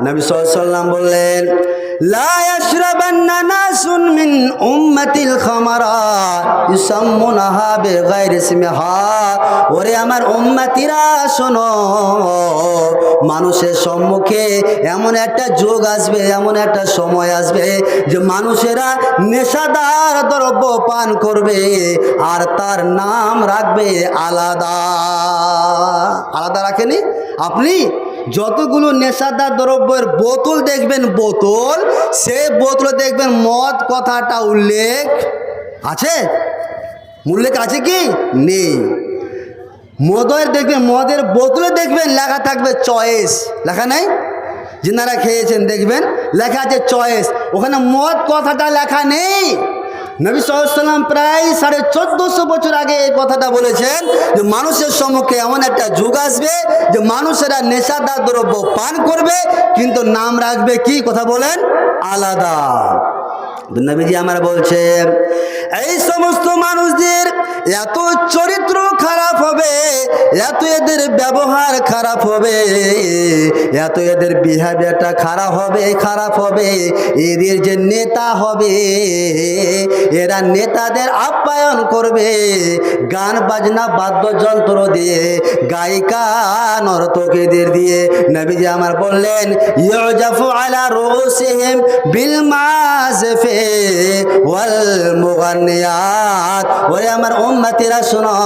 Speaker 1: নবী সাল্লাল্লাহু আলাইহি ওয়াসাল্লাম বললেন, লা ইয়াশরাবান্না নাসুন মিন উম্মাতিল খামারা ইউসাম্মুনাহা বিগাইরি ইসমিহা। ওরে আমার উম্মতিরা শোনো, মানুষের সম্মুখে এমন একটা যুগ আসবে, এমন একটা সময় আসবে যে মানুষেরা নেশাদার দ্রব্য পান করবে আর তার নাম রাখবে আলাদা। আলাদা রাখেনি আপনি? যতগুলো নেশাদার দ্রব্যের বোতল দেখবেন, বোতল, সে বোতলে দেখবেন মদ কথাটা উল্লেখ আছে? উল্লেখ আছে কি? নেই। মদের দেখবেন, মদের বোতলে দেখবেন লেখা থাকবে চয়েস, লেখা নেই? যিনারা খেয়েছেন দেখবেন লেখা আছে চয়েস, ওখানে মদ কথাটা লেখা নেই। নবী সাল্লাল্লাহু আলাইহি ওয়াসাল্লাম প্রায় 1450 বছর আগে এই কথাটা বলেছেন যে মানুষের সম্মুখে এমন একটা যুগ আসবে যে মানুষেরা নেশাদার দ্রব্য পান করবে কিন্তু নাম রাখবে কি? কথা বলেন, আলাদা। নবীজি আমার বলছেন এই সমস্ত মানুষদের এত চরিত্র খারাপ হবে, এত এদের ব্যবহার খারাপ হবে, এত এদের বিহেভিয়ারটা খারাপ হবে, এদের যে নেতা হবে এরা নেতাদের আপ্যায়ন করবে গান বাজনা বাদ্যযন্ত্র দিয়ে, গায়িকা নর্তকীদের দিয়ে। নবীজি আমার বললেন ইউজাফু আলা রুসিহিম বিল মাযফি ওয়াল মুগান্নিয়াত। ওরে আমার উম্মতিরা শোনো,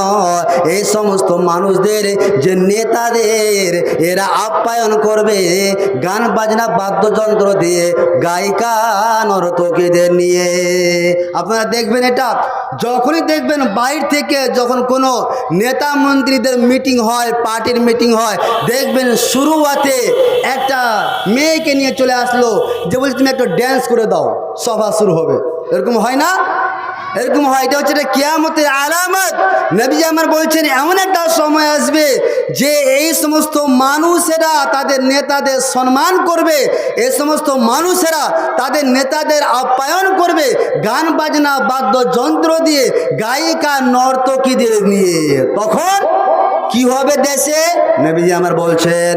Speaker 1: এই সমস্ত মানুষদের যে নেতাদের এরা আপ্যায়ন করবে গান বাজনা বাদ্যযন্ত্র দিয়ে, গায়িকা নর্তকীদের নিয়ে। আপনারা দেখবেন এটা যখনই দেখবেন বাইরে থেকে যখন কোনো নেতা মন্ত্রীদের মিটিং হয়, পার্টির মিটিং হয়, দেখবেন শুরুয়াতে একটা মেয়েকে নিয়ে চলে আসলো যে বলছে তুমি একটা ড্যান্স করে দাও, সভা শুরু হবে। এরকম হয় না? এরকম হয়। এটা হচ্ছে কিয়ামতের আলামত। নবীজি আমার বলছেন এমন একটা সময় আসবে যে এই সমস্ত মানুষেরা তাদের নেতাদের সম্মান করবে, এই সমস্ত মানুষেরা তাদের নেতাদের আপ্যায়ন করবে গান বাজনা বাদ্যযন্ত্র দিয়ে, গায়িকা নর্তকীদের নিয়ে। তখন কি হবে দেশে? নবীজি আমার বলছেন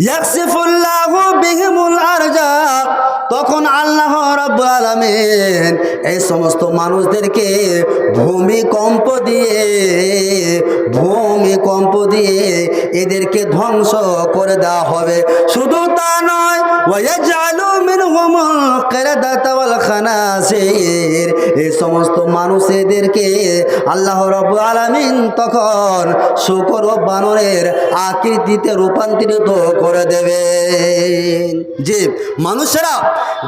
Speaker 1: ইয়াকসিফুল্লাহু বিহিমুল আরজাক। তখন আল্লাহ রাব্বুল আলামিন এই সমস্ত মানুষদেরকে ভূমিকম্প দিয়ে এদেরকে ধ্বংস করে দেওয়া হবে। শুধু তা নয়, ওয়ায়াজআলু মিনহুমুল কিরাদাতা ওয়াল খানাসির। এই সমস্ত মানুষদেরকে আল্লাহ রাব্বুল আলামিন তখন শূকর ও বানরের আকৃতিতে রূপান্তরিত করে দেবেন। যে মানুষেরা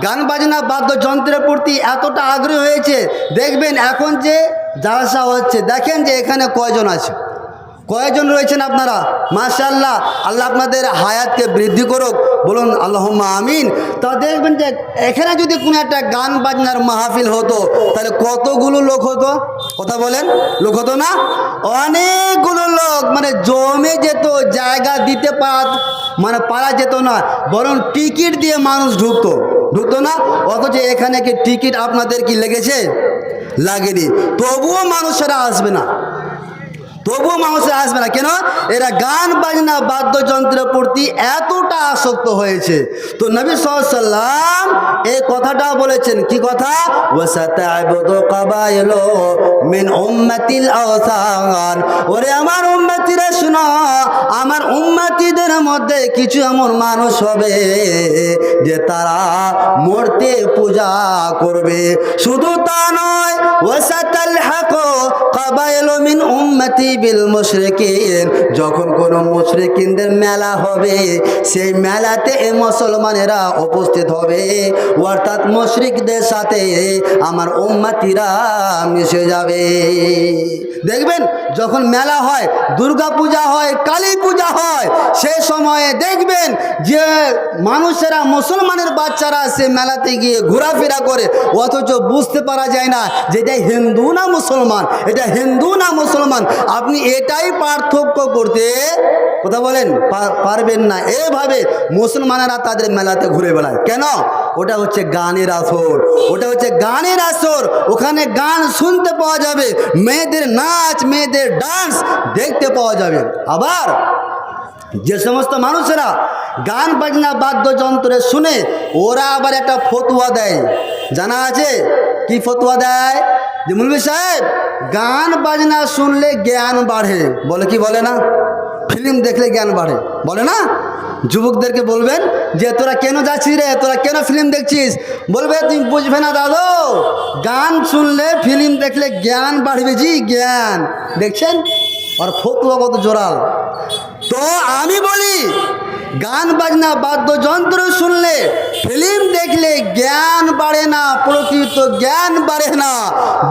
Speaker 1: গান বাজনা বাদ্যযন্ত্রের প্রতি এতটা আগ্রহী হয়েছে, দেখবেন এখন যে জালসা হচ্ছে, দেখেন যে এখানে কয়জন আছে, কয়জন রয়েছেন আপনারা? মাশাআল্লাহ, আল্লাহ আপনাদের হায়াতকে বৃদ্ধি করুক, বলুন আল্লাহুম্মা আমিন। তা দেখবেন যে এখানে যদি কোনো একটা গান বাজনার মাহফিল হতো তাহলে কতগুলো লোক হতো? কথা বলেন, লোক হতো না? অনেকগুলো লোক, মানে জমে যেত, জায়গা দিতে পারা যেত না, বরং টিকিট দিয়ে মানুষ ঢুকতো না। অথচ এখানে কি টিকিট আপনাদের কি লেগেছে? লাগেনি। তবুও মানুষেরা আসবে না, কেন? এরা গান বাজনা বাদ্যযন্ত্রের প্রতি এতটা আসক্ত হয়েছে। তো নবী সাল্লাল্লাহু আলাইহি ওয়াসাল্লাম এই কথাটা বলেছেন, কি কথা? ওয়াসাতা'বুদু কাবাইলু মিন উম্মাতিল আওসান। ওরে আমার উম্মতিরা শুনো, আমার উম্মতিদের মধ্যে কিছু এমন মানুষ হবে যে তারা মূর্তি পূজা করবে। শুধু তা নয়, ওয়াসাতালহাকু কাবাইলু মিন উম্মতি বিল মুশরিকিন। যখন কোনো মুশরিকিনদের মেলা হবে, সেই মেলাতে এই মুসলমানেরা উপস্থিত হবে, অর্থাৎ মুশরিকদের সাথে আমার উম্মতিরা মিশে যাবে। দেখবেন যখন মেলা হয়, দুর্গা পূজা হয়, কালী পূজা হয়, সেই সময়ে দেখবেন যে মানুষেরা, মুসলমানের বাচ্চারা সে মেলাতে গিয়ে ঘোরাফেরা করে, অথচ বুঝতে পারা যায় না যে এটা হিন্দু না মুসলমান, এটা হিন্দু না মুসলমান। আপনি এটাই পার্থক্য করতে, কথা বলেন, পারবেন না। এভাবে মুসলমানেরা তাদের মেলাতে ঘুরে বেড়ায় কেন? ওটা হচ্ছে গানের আসর, ওখানে গান শুনতে পাওয়া যাবে, মেয়েদের নাচ, মেয়েদের ডান্স দেখতে পাওয়া যাবে। আবার যে সমস্ত মানুষেরা গান বাজনা বাদ্যযন্ত্রে শুনে ওরা আবার একটা ফতুয়া দেয়, জানা আছে কি ফতুয়া দেয়? যে মৌলভী সাহেব গান বাজনা শুনলে জ্ঞান বাড়ে, বলে কি বলে না? ফিল্ম দেখলে জ্ঞান বাড়ে, বলে না? যুবকদেরকে বলবেন যে তোরা কেন যাচ্ছিস রে, তোরা কেন ফিল্ম দেখছিস? বলবে তুমি বুঝবে না দাদু, গান শুনলে ফিল্ম দেখলে জ্ঞান বাড়বে। জি জ্ঞান, দেখছেন আর ফতুয়া কত জোরাল। তো আমি বলি গান বাজনা বাদ্যযন্ত্র শুনলে ফিল্ম দেখলে জ্ঞান বাড়ে না, প্রকৃত জ্ঞান বাড়ে না,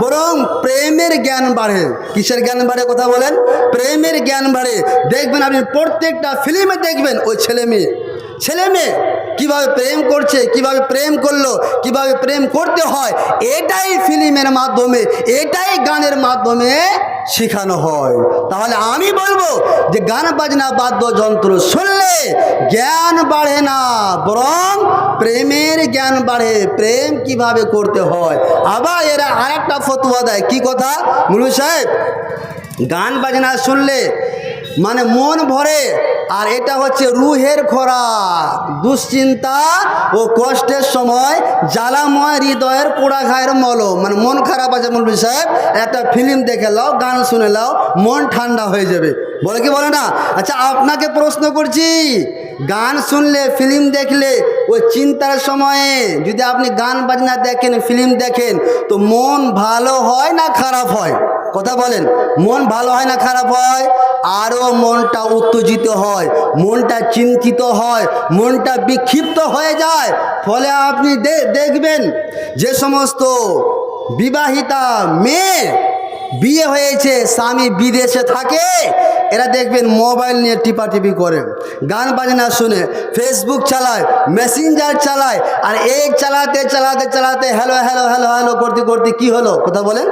Speaker 1: বরং প্রেমের জ্ঞান বাড়ে। কিসের জ্ঞান বাড়ে কথা বলেন? প্রেমের জ্ঞান বাড়ে। দেখবেন আপনি প্রত্যেকটা ফিল্মে দেখবেন ওই ছেলে মেয়ে কীভাবে প্রেম করছে, কিভাবে প্রেম করলো, কিভাবে প্রেম করতে হয়, এটাই ফিল্মের মাধ্যমে, এটাই গানের মাধ্যমে শেখানো হয়। তাহলে আমি বলবো যে গান বাজনা বাদ্যযন্ত্র শুনলে জ্ঞান বাড়ে না, বরং প্রেমের জ্ঞান বাড়ে, প্রেম কিভাবে করতে হয়। আবার এরা আর একটা ফতোয়া দেয়, কি কথা মৌলভী সাহেব? গান বাজনা শুনলে মানে মন ভরে, আর এটা হচ্ছে রুহের খোরাক। দুশ্চিন্তা ও কষ্টের সময় জ্বালাময় হৃদয়ের পোড়া খায়ের মলম। মানে মন খারাপ আছে মৌলভী সাহেব, একটা ফিল্ম দেখে লাও, গান শুনে লাও, মন ঠান্ডা হয়ে যাবে, বলে কি বলে না? আচ্ছা আপনাকে প্রশ্ন করছি, গান শুনলে ফিল্ম দেখলে ওই চিন্তার সময়ে যদি আপনি গান বাজনা দেখেন, ফিল্ম দেখেন, তো মন ভালো হয় না খারাপ হয়? কথা বলেন, মন ভালো হয় না খারাপ হয়? আরও মনটা উত্তেজিত হয়, মনটা চিন্তিত হয়, মনটা বিক্ষিপ্ত হয়ে যায়। ফলে আপনি দেখবেন যে সমস্ত বিবাহিতা মেয়ে বিয়ে হয়েছে, স্বামী বিদেশে থাকে, এরা দেখবেন মোবাইল নিয়ে টিপাটিপি করে, গান বাজনা শুনে, ফেসবুক চালায়, মেসেঞ্জার চালায়, আর এই চালাতে চালাতে চালাতে হ্যালো হ্যালো হ্যালো হ্যালো করতে করতে কি হলো কথা বলেন?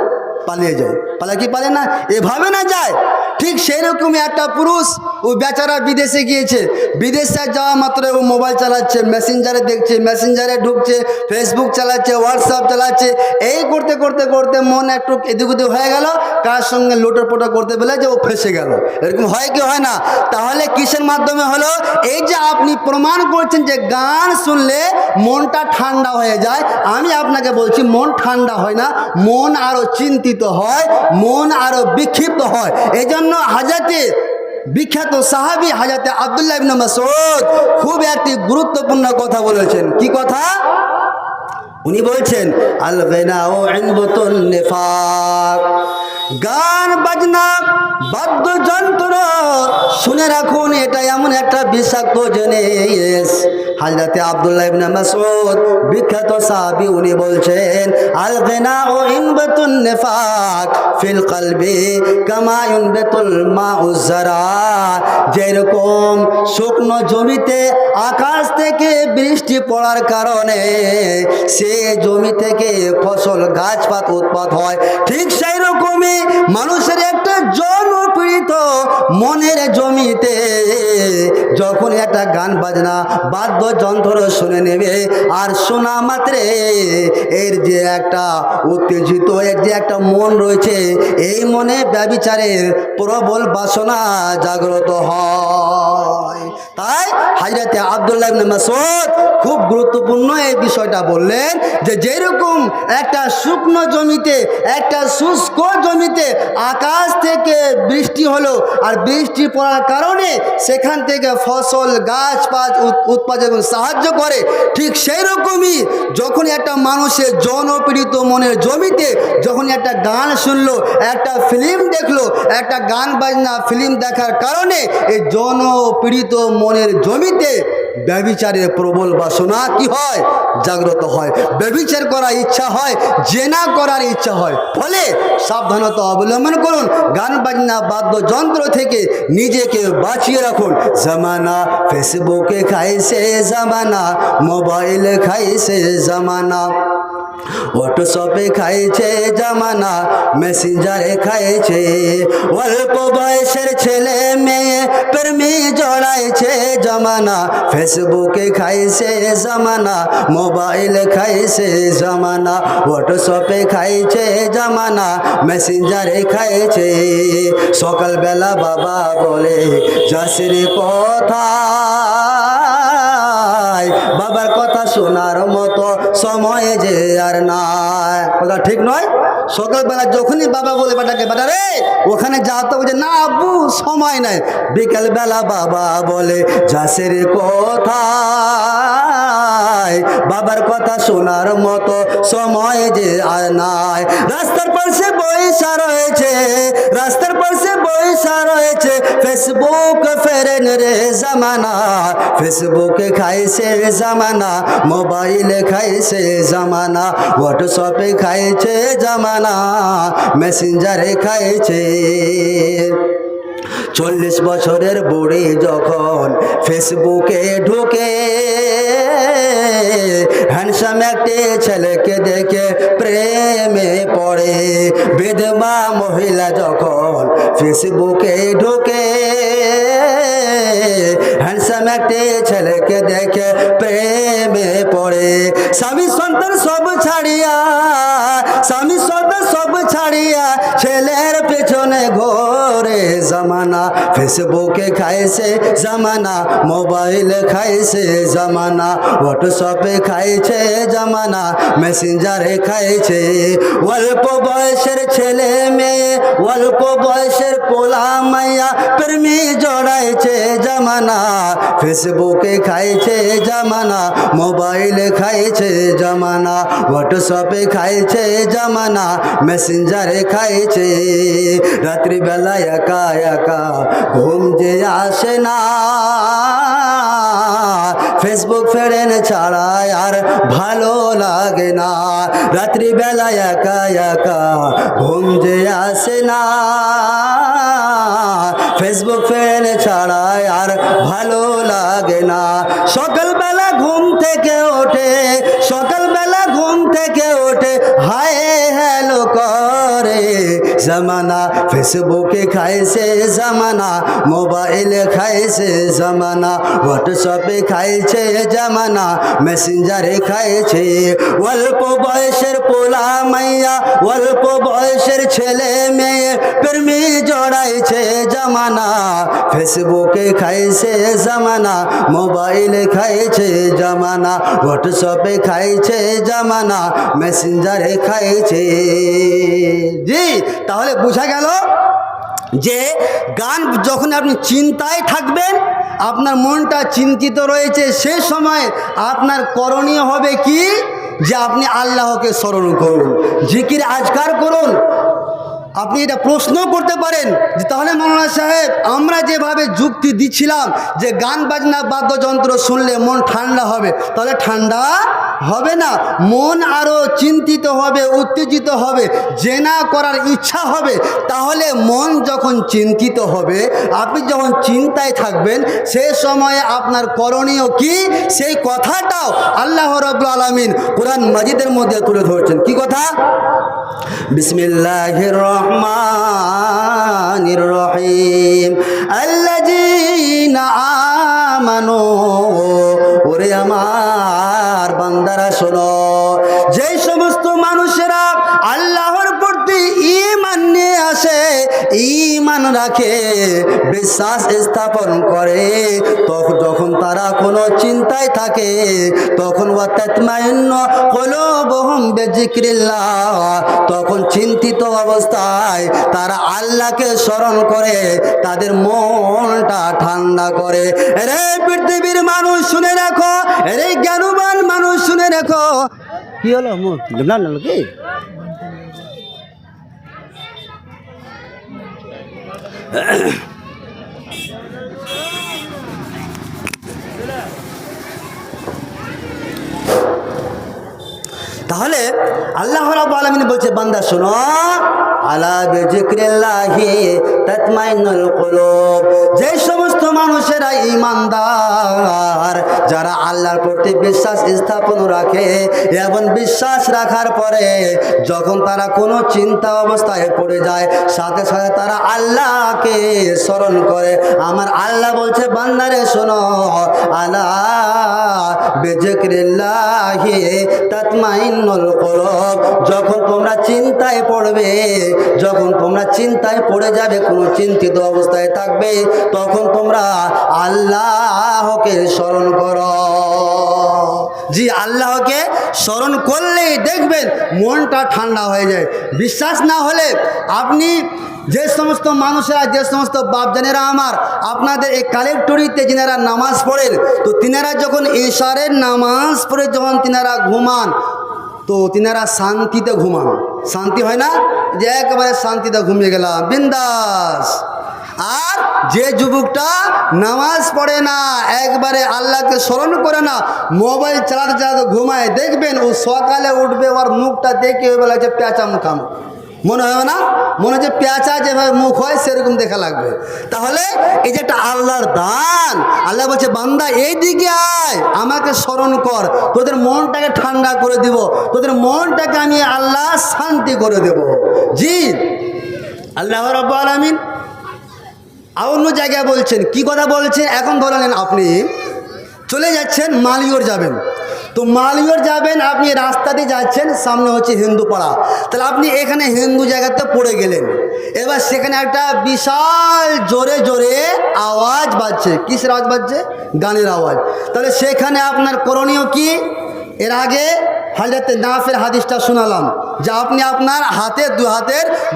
Speaker 1: পালিয়ে যায়। পালায় কি পালে না? এভাবে না যায়। ঠিক সেই রকমই একটা পুরুষ, ও বেচারা বিদেশে গিয়েছে, বিদেশে যাওয়া মাত্র ও মোবাইল চালাচ্ছে, মেসেঞ্জারে দেখছে, মেসেঞ্জারে ঢুকছে, ফেসবুক চালাচ্ছে, হোয়াটসঅ্যাপ চালাচ্ছে, এই করতে করতে করতে মন একটু এদিক ওদিক হয়ে গেল, কার সঙ্গে লোটো পোটো করতে পেলে যে ও ফেসে গেল। এরকম হয় কি হয় না? তাহলে কিসের মাধ্যমে হলো? এই যে আপনি প্রমাণ করছেন যে গান শুনলে মনটা ঠান্ডা হয়ে যায়, আমি আপনাকে বলছি মন ঠান্ডা হয় না, মন আরও চিন্তিত হয়, মন আরও বিক্ষিপ্ত হয়। এই জন্য হাজরতে বিখ্যাত সাহাবী হাজরতে আব্দুল্লাহ ইবনে মাসউদ খুব একটি গুরুত্বপূর্ণ কথা বলেছেন। কি কথা? উনি বলছেন আল গিনাউ ইনবাতুন নিফাক, গান বাজনা বাদ্যযন্ত্র শুনে রাখুন, এটা এমন একটা বিষাক্ত জিনিস। হযরতে আব্দুল্লাহ ইবনে মাসউদ বিখ্যাত সাহাবী, উনি বলছেন আল গিনাউ ইনবাতুন নিফাক ফিল কলবি কামা ইনবাতুল মাউজ যারা। যেরকম শুকনো জমিতে আকাশ থেকে বৃষ্টি পড়ার কারণে সে জমি থেকে ফসল গাছপাত উৎপাদ হয়, ঠিক সেই রকমই মানুষের একটা জনপ্রিয় মনের জমিতে যখন একটা গান বাজনা বাদ্যযন্ত্র শুনে নেবে, আর শোনা মাত্রে এর যে একটা উত্তেজিত, এর যে একটা মন রয়েছে, এই মনে ব্যভিচারের প্রবল বাসনা জাগ্রত হয়। তাই হযরতে আব্দুল্লাহ ইবনে মাসউদ খুব গুরুত্বপূর্ণ এই বিষয়টা বললেন যে যেরকম একটা শুকনো জমিতে, একটা শুষ্ক জমিতে আকাশ থেকে বৃষ্টি হলো, আর বৃষ্টি পড়ার কারণে সেখান থেকে ফসল গাছপাত উৎপাদন সাহায্য করে, ঠিক সেই রকমই যখন একটা মানুষের জনপীড়িত মনের জমিতে যখন একটা গান শুনলো, একটা ফিল্ম দেখলো, একটা গান বাজনা ফিল্ম দেখার কারণে এই জনপীড়িত মনের জমিতে ব্যভিচারের প্রবল বাসনা কি হয়? জাগ্রত হয়। ব্যভিচার করার ইচ্ছা হয়, জেনা করার ইচ্ছা হয়। ফলে সাবধানতা অবলম্বন করুন, গান বাজনা বাদ্যযন্ত্র থেকে নিজেকে বাঁচিয়ে রাখুন। জামানা ফেসবুকে খাইছে জামানা, মোবাইলে খাইছে জামানা, হোয়াটসঅ্যাপে খাইছে জামানা, মেসেঞ্জারে খাইছে, অল্প বয়সের ছেলে মেয়ে প্রেমে জড়াইছে জামানা, ফেসবুকে খাইছে জামানা, মোবাইলে খাইছে জামানা, হোয়াটসঅ্যাপে খাইছে জামানা, মেসেঞ্জারে খাইছে। সকালবেলা বাবা বলে যাসের কথা, বাবার কথা শোনার মতো সময় যে আর নাই। কথা ঠিক নয়? সকালবেলা যখনই বাবা বলে বেটাকে, বেটা রে ওখানে যাও, তো বলছে না আব্বু সময় নাই। বিকেলবেলা বাবা বলে যাসের কোথায়, বাবার কথা শোনার মতো সময় যে আর নাই। রাস্তার পাশে বৈশা রয়েছে, রাস্তার পাশে বৈশা রয়েছে, ফেসবুক ফেরেন রে জামানা, ফেসবুকে খাইছে জামানা, মোবাইলে খাইছে জামানা, হোয়াটসঅ্যাপে খাইছে জামানা, মেসেঞ্জারে খাইছে। 40 বছরের বুড়ি যখন ফেসবুকে ঢুকে, হ্যান্ডসাম একটি ছেলেকে দেখে প্রেমে পড়ে। বিধবা মহিলা যখন ফেসবুকে ঢুকে, হ্যান্ডসাম একটি ছেলেকে দেখে প্রেমে পড়ে। স্বামী সন্তান সব ছাড়িয়া, স্বামী সন্তান সব ছাড়িয়া ছেলের পেছনে ঘোরে জামানা, ফেসবুকে খাইছে জামানা, মোবাইলে খাইছে জামানা, হোয়াটসঅ্যাপে খাইছে জামানা, মেসেঞ্জারে খাইছে। অল্প বয়সের ছেলে মেয়ে, অল্প বয়সের পোলা মাইয়া প্রেমী জড়াইছে জামানা, ফেসবুকে খাইছে জামানা, মোবাইলে খাইছে জামানা, হোয়াটসঅ্যাপে খাইছে জামানা, মেসেঞ্জারে খাইছে। রাত্রিবেলা একা একা ঘুম যে আসে না, ফেসবুক ফ্রেন্ড ছাড়া আর ভালো লাগে না। রাত্রিবেলা একা একা ঘুম যে আসে না, ফেসবুক ফ্রেন্ড ছাড়া আর ভালো লাগে না। সকালবেলা ঘুম থেকে ওঠে, সকালবেলা ঘুম থেকে ওঠে হায় হ্যালো করে জামানা, ফেসবুকে খাইছে জামানা, মোবাইলে খাইছে জামানা, হোয়াটসঅ্যাপে খাইছে জামানা, মেসেঞ্জারে খাইছে। অল্প বয়সের পোলা মাইয়া, অল্প বয়সের ছেলে মেয়ে প্রেমী জড়াইছে জামানা, ফেসবুকে খাইছে জামানা, মোবাইলে খাইছে জামানা, হোয়াটসঅ্যাপে খাইছে জামানা, মেসেঞ্জারে খাইছে। জি, তাহলে বোঝা গেল যে গান যখন আপনি চিন্তায় থাকবেন, আপনার মনটা চিন্তিত রয়েছে, সে সময় আপনার করণীয় হবে কি, যে আপনি আল্লাহকে স্মরণ করুন, জিকির আজকার করুন। আপনি এটা প্রশ্ন করতে পারেন যে তাহলে মৌলানা সাহেব আমরা যেভাবে যুক্তি দিচ্ছিলাম যে গান বাজনা বাদ্যযন্ত্র শুনলে মন ঠান্ডা হবে, তাহলে ঠান্ডা হবে না, মন আরও চিন্তিত হবে, উত্তেজিত হবে, জেনা করার ইচ্ছা হবে। তাহলে মন যখন চিন্তিত হবে, আপনি যখন চিন্তায় থাকবেন, সে সময়ে আপনার করণীয় কি, সেই কথাটাও আল্লাহ রাব্বুল আলামিন কোরআন মাজিদের মধ্যে তুলে ধরেছেন। কি কথা? বিসমিল্লাহির রহমানির রহিম, আল্লাযীনা আমানু, ওরে আমার বান্দারা শোনো, যেই সমস্ত মানুষেরা আল্লাহর প্রতি ঈমান নিয়ে আসে, ঈমান রাখে, বিশ্বাস স্থাপন করে, তখন যখন তারা কোনো চিন্তায় থাকে, তখন ওয়াতাতমাইন্নু কুলুবুহুম বিযিকরিল্লাহ, তখন চিন্তিত অবস্থায় তারা আল্লাহকে স্মরণ করে, তাদের মনটা ঠান্ডা করে। রে পৃথিবীর মানুষ শুনে রাখো, রে জ্ঞানবান মানুষ শুনে রাখো। কি হলো কি? তাহলে আল্লাহ রাব্বুল আলামিন বলছে বান্দা শোনো, আলা বিযিকরিল্লাহি তাতমাইন্নুল কুলুব, যে সমস্ত মানুষেরা ঈমানদার, যারা আল্লাহর প্রতি বিশ্বাস স্থাপন রাখে, এবং বিশ্বাস রাখার পরে যখন তারা কোনো চিন্তা অবস্থায় পড়ে যায়, সাথে সাথে তারা আল্লাহকে স্মরণ করে। আমার আল্লাহ বলছে বান্দারে শোনো, আলা বিযিকরিল্লাহি তাতমাইন্নুল কুলুব, যখন তোমরা চিন্তায় পড়বে, যখন তোমরা চিন্তায় পড়ে যাবে, কোনো চিন্তিত অবস্থায় থাকবে, তখন তোমরা আল্লাহকে স্মরণ করো। জি, আল্লাহকে স্মরণ করলেই দেখবেন মনটা ঠান্ডা হয়ে যায়। বিশ্বাস না হলে আপনি যে সমস্ত মানুষেরা, যে সমস্ত বাপজানেরা আমার আপনাদের এই কালেক্টরিতে যিনারা নামাজ পড়েন, তো তিনারা যখন ইশারের নামাজ পড়ে যখন তিনারা ঘুমান, তো তিনারা শান্তিতে ঘুমান। শান্তি হয় না যে একেবারে শান্তিতে ঘুমিয়ে গেলাম বিন্দাস। আর যে যুবকটা নামাজ পড়ে না, একবারে আল্লাহকে স্মরণ করে না, মোবাইল চালাতে চালাতে ঘুমায়, দেখবেন ও সকালে উঠবে, ওর মুখটা দেখে ওই বেলা যে পেঁচা মুখাম মনে হয় না, মনে হচ্ছে পেঁচা যেভাবে মুখ হয় সেরকম দেখা লাগবে। তাহলে এই যে একটা আল্লাহর দান, আল্লাহ বলছে বান্দা এই দিকে আয়, আমাকে স্মরণ কর, তোদের মনটাকে ঠান্ডা করে দিব, তোদের মনটাকে আমি আল্লাহ শান্তি করে দেব। জি, আল্লাহ রাব্বুল আলামিন অন্য জায়গায় বলছেন, কি কথা বলছেন? এখন ধরেন আপনি চলে যাচ্ছেন, মালিয়র যাবেন, তো মালিয়র যাবেন, আপনি রাস্তা দিয়ে যাচ্ছেন, সামনে হচ্ছে হিন্দু পাড়া, তাহলে আপনি এখানে হিন্দু জায়গাতে পড়ে গেলেন। এবার সেখানে একটা বিশাল জোরে জোরে আওয়াজ বাজছে। কিসের আওয়াজ বাজছে? গানের আওয়াজ। তাহলে সেখানে আপনার করণীয় কি? এর আগে হযরত নাফের হাদিসটা শোনালাম যে আপনি আপনার হাতের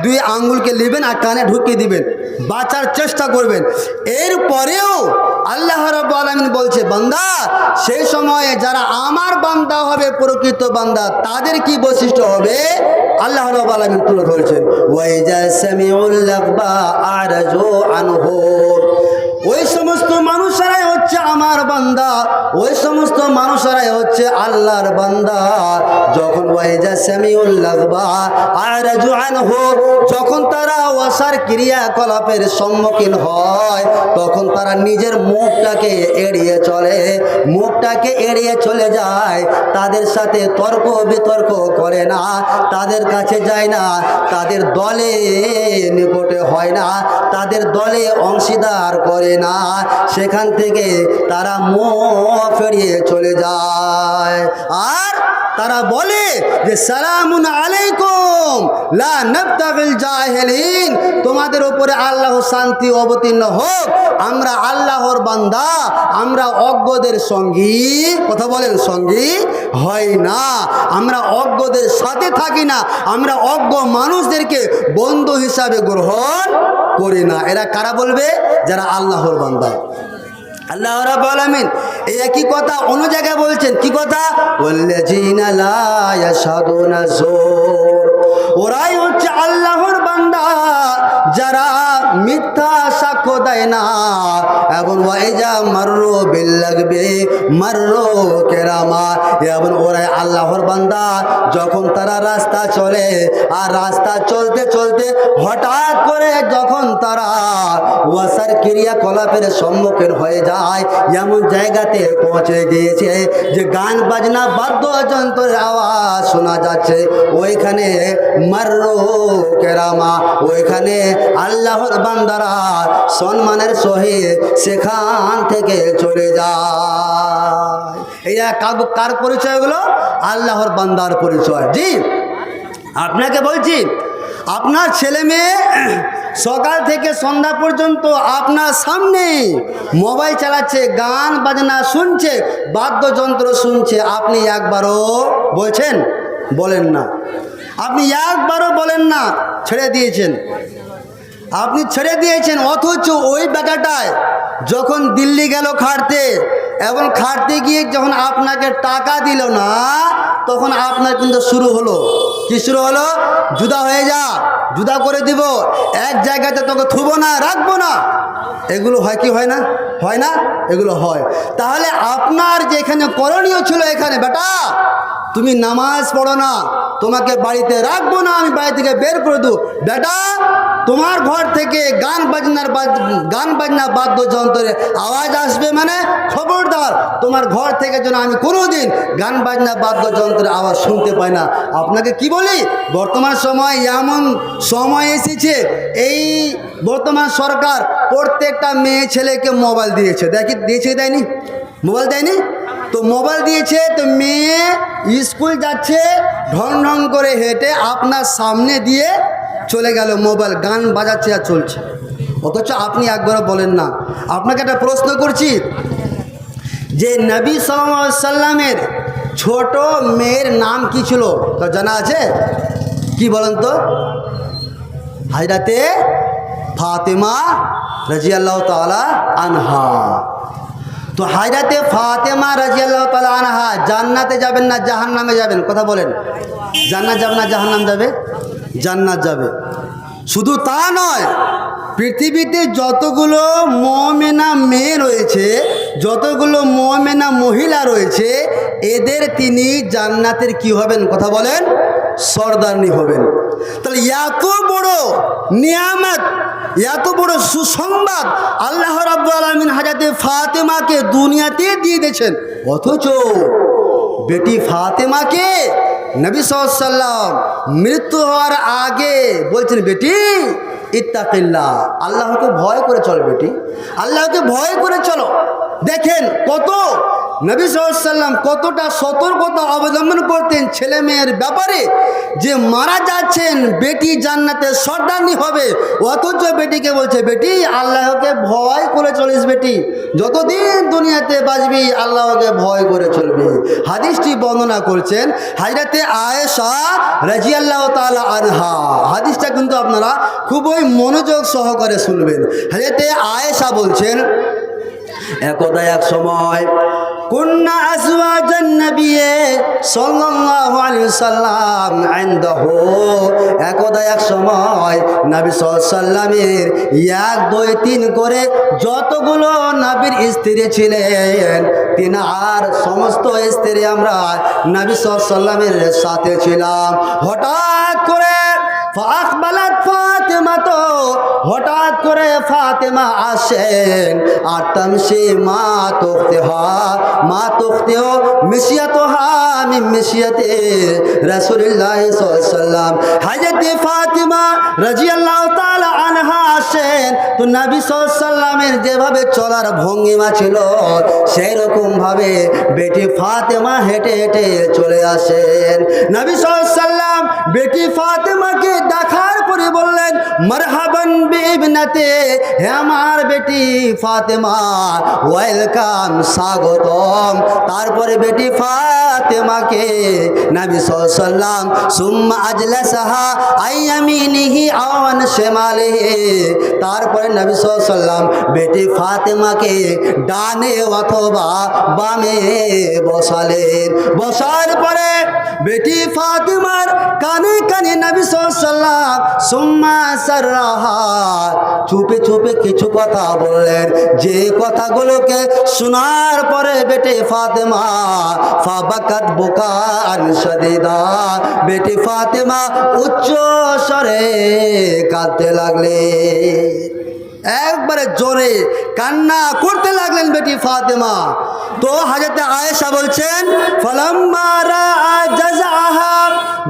Speaker 1: দুই আঙ্গুলকে নেবেন আর কানে ঢুকিয়ে দিবেন, বাঁচার চেষ্টা করবেন। এরপরেও আল্লাহ রাব্বুল আলামিন বলছে বান্দা, সেই সময়ে যারা আমার বান্দা হবে, প্রকৃত বান্দা, তাদের কি বৈশিষ্ট্য হবে আল্লাহ রাব্বুল আলামিন তুলে ধরেছেন। ওয়াইজা সামিউল লাগবা আরজু আনহু, ওই সমস্ত মানুষেরাই হচ্ছে আমার বান্দা, ওই সমস্ত মানুষেরাই হচ্ছে আল্লাহর বান্দা। যখন ওয়াইজা সামিউল লাগবা আরজু আনহু, যখন তারা ওয়াসার ক্রিয়াকলাপের সম্মুখীন হয়, তখন তারা নিজের মুখটাকে এড়িয়ে চলে, মুখটাকে এড়িয়ে চলে যায়, তাদের সাথে তর্ক বিতর্ক করে না, তাদের কাছে যায় না, তাদের দলে নিকটে হয় না, তাদের দলে অংশীদার করে না, সেখান থেকে তারা মুখ ফিরিয়ে চলে যায়। আর তারা বলে যে সালামুন আলাইকুম লা নাবতাগিল জাহিলিন, তোমাদের উপরে আল্লাহ শান্তি অবতীর্ণ হোক, আমরা আল্লাহর বান্দা, আমরা অজ্ঞদের সঙ্গী, কথা বলেন, সঙ্গী হয় না, আমরা অজ্ঞদের সাথে থাকি না, আমরা অজ্ঞ মানুষদেরকে বন্ধু হিসাবে গ্রহণ করি না। এরা কারা বলবে? যারা আল্লাহর বান্দা। আল্লাহ রাব্বুল আলামিন এই একই কথা অন্য জায়গায় বলছেন। কি কথা? ওয়াল্লাযিনা লা ইয়াশহাদুনা যুর, ওরাই হচ্ছে আল্লাহর বান্দা যারা মিথ্যা সাক্ষ্য দেয় না, এবং ওয়াইজা মাররু বিল্লাগবি মাররু কিরামা, এবং ওরাই আল্লাহর বান্দা যখন তারা রাস্তা চলে, আর রাস্তা চলতে চলতে হঠাৎ করে যখন তারা ওয়াসার ক্রিয়াকলাপের সম্মুখীন হয়ে যায়, এমন জায়গাতে পৌঁছে গিয়েছে যে গান বাজনা বাদ্যযন্ত্রের আওয়াজ শোনা যাচ্ছে, ওইখানে মাররু কিরামা, ওইখানে আল্লাহর বান্দারা সম্মানের সহিত সেখান থেকে চলে যায়। এইটা কার পরিচয়? হলো আল্লাহর বান্দার পরিচয়। জি, আপনাকে বলছি, আপনার ছেলে মেয়ে সকাল থেকে সন্ধ্যা পর্যন্ত আপনার সামনে মোবাইল চালাচ্ছে, গান বাজনা শুনছে, বাদ্যযন্ত্র শুনছে, আপনি একবারও বলছেন? বলেন না। আপনি একবারও বলেন না, ছেড়ে দিয়েছেন, আপনি ছেড়ে দিয়েছেন। অথচ ওই বেটাটায় যখন দিল্লি গেল খাটতে, এবং খাটতে গিয়ে যখন আপনাকে টাকা দিল না, তখন আপনার কিন্তু শুরু হলো, কি শুরু হলো? জুদা হয়ে যা, জুদা করে দিব, এক জায়গাতে তোকে থুবো না, রাখবো না। এগুলো হয় কি হয় না? হয় না? এগুলো হয়। তাহলে আপনার যেখানে করণীয় ছিল, এখানে বেটা তুমি নামাজ পড়ো না, তোমাকে বাড়িতে রাখবো না, আমি বাড়ি থেকে বের করে দেবো। বেটা তোমার ঘর থেকে গান বাজনা বাদ্যযন্ত্রের আওয়াজ আসবে, মানে খবরদার তোমার ঘর থেকে যেন আমি কোনোদিন গান বাজনা বাদ্যযন্ত্রের আওয়াজ শুনতে পাই না। আপনাকে কি বলি, বর্তমান সময় এমন সময় এসেছে, এই বর্তমান সরকার প্রত্যেকটা মেয়ে ছেলেকে মোবাইল দিয়েছে। দিয়েছে দেয়নি? মোবাইল দেয়নি তো মোবাইল দিয়েছে, তো মেয়ে স্কুল যাচ্ছে, ঢং ঢং করে হেঁটে আপনার সামনে দিয়ে চলে গেল, মোবাইল গান বাজাচ্ছে আর চলছে, অথচ আপনি একবারও বলেন না। আপনাকে একটা প্রশ্ন করছি, যে নবী সাল্লাল্লাহু আলাইহি সাল্লামের ছোট মেয়ের নাম কি ছিল তো জানা আছে? কি বলেন তো? হযরতে ফাতেমা রাদিয়াল্লাহু তাআলা আনহা। তো হযরতে ফাতেমা রাদিয়াল্লাহু তাআলা আনহা জান্নাতে যাবেন না জাহান্নামে যাবেন? কথা বলেন। জান্নাত যাবে না জাহান্নাম যাবে? জান্নাত যাবে। শুধু তা নয়, পৃথিবীতে যতগুলো মুমিনা মেয়ে রয়েছে, যতগুলো মুমিনা মহিলা রয়েছে, এদের তিনি জান্নাতের কি হবেন? কথা বলেন, সরদারনি হবেন। তাহলে এত বড় নিয়ামত, এত বড় সুসংবাদ আল্লাহ রাব্বুল আলামিন হযরতে ফাতেমাকে দুনিয়াতে দিয়ে দিয়েছেন, অথচ বেটি ফাতেমাকে নবী সাল্লাল্লাহু আলাইহি ওয়াসাল্লাম মৃত্যু হওয়ার আগে বলছেন, বেটি ইত্তাকিল্লাহ, আল্লাহকে ভয় করে চলো বেটি, আল্লাহকে ভয় করে চলো। দেখেন কত নবী সাল্লাল্লাহু আলাইহি ওয়াসাল্লাম কতটা সতর্কতা অবলম্বন করতেন ছেলে মেয়ের ব্যাপারে, যে মারা যাচ্ছেন বেটি জান্নাতে সর্দারনি হবে, অথচ বেটিকে বলছে, বেটি আল্লাহকে ভয় করে চলিস, বেটি যতদিন দুনিয়াতে বাঁচবি আল্লাহকে ভয় করে চলবি। হাদিসটি বর্ণনা করছেন হযরতে আয়েশা রাদিয়াল্লাহু তাআলা আনহা। হাদিসটা কিন্তু আপনারা খুবই মনোযোগ সহকারে শুনবেন। হযরতে আয়েশা বলছেন, একদা এক সময় কুন্না আজওয়াজান নবী সাল্লাল্লাহু আলাইহি ওয়াসাল্লাম ইনদাহু, একদা এক সময় নবী সাল্লাল্লাহু আলাইহি ওয়াসাল্লামের 1 2 3 করে যতগুলো নবীর স্ত্রী ছিলেন, তিন আর সমস্ত স্ত্রী আমরা নবী সাল্লাল্লাহু আলাইহি ওয়াসাল্লামের সাথে ছিলাম। হঠাৎ করে ফাকবালাত ফাতেমা, তো হঠাৎ করে ফাতেমা আসেন, আর তামশি মা তুখতিহা, মা তুখতিও মিশিয়াতুহা মিন মিশিয়াতে রাসূলুল্লাহ সাল্লাল্লাহু আলাইহি ওয়াসাল্লাম। হযরত ফাতেমা রাদিয়াল্লাহু তাআলা আনহা আসেন, তো নবী সাল্লাল্লাহু আলাইহি ওয়াসাল্লামের যেভাবে চলার ভঙ্গিমা ছিল, সেই রকম ভাবে বেটি ফাতেমা হেঁটে হেঁটে চলে আসেন। নবী সাল্লাল্লাহু আলাইহি ওয়াসাল্লাম বেটি ফাতেমাকে দেখার পরে বললেন, মারহাবান বিইবনাতে, হে আমার বেটি ফাতেমা, ওয়েলকাম, স্বাগতম। তারপরে বেটি ফাতেমাকে নবী সাল্লাল্লাহু আলাইহি ওয়াসাল্লাম সুম্মা আজলাসাহা আইয়ামিনিহি আওয়ান শিমালিহি, তারপরে নবী সাল্লাল্লাহু আলাইহি ওয়াসাল্লাম বেটি ফাতেমাকে ডানে অথবা বামে বসালেন। বসার পরে বেটি ফাতেমার কানে কানে নবী সাল্লাল্লাহু আলাইহি ওয়াসাল্লাম সুম্মা সাররাহা, চুপে চুপে কিছু কথা বললেন, যে কথাগুলোকে শোনার পরে বেটি ফাতেমা ফাবাকাত বুকান শাদীদা, বেটি ফাতেমা উচ্চ স্বরে কাঁদতে লাগলেন, একবারে জোরে কান্না করতে লাগলেন বেটি ফাতেমা। তো হযরতে আয়েশা বলছেন, ফালাম্মা রাআ জাযাহা,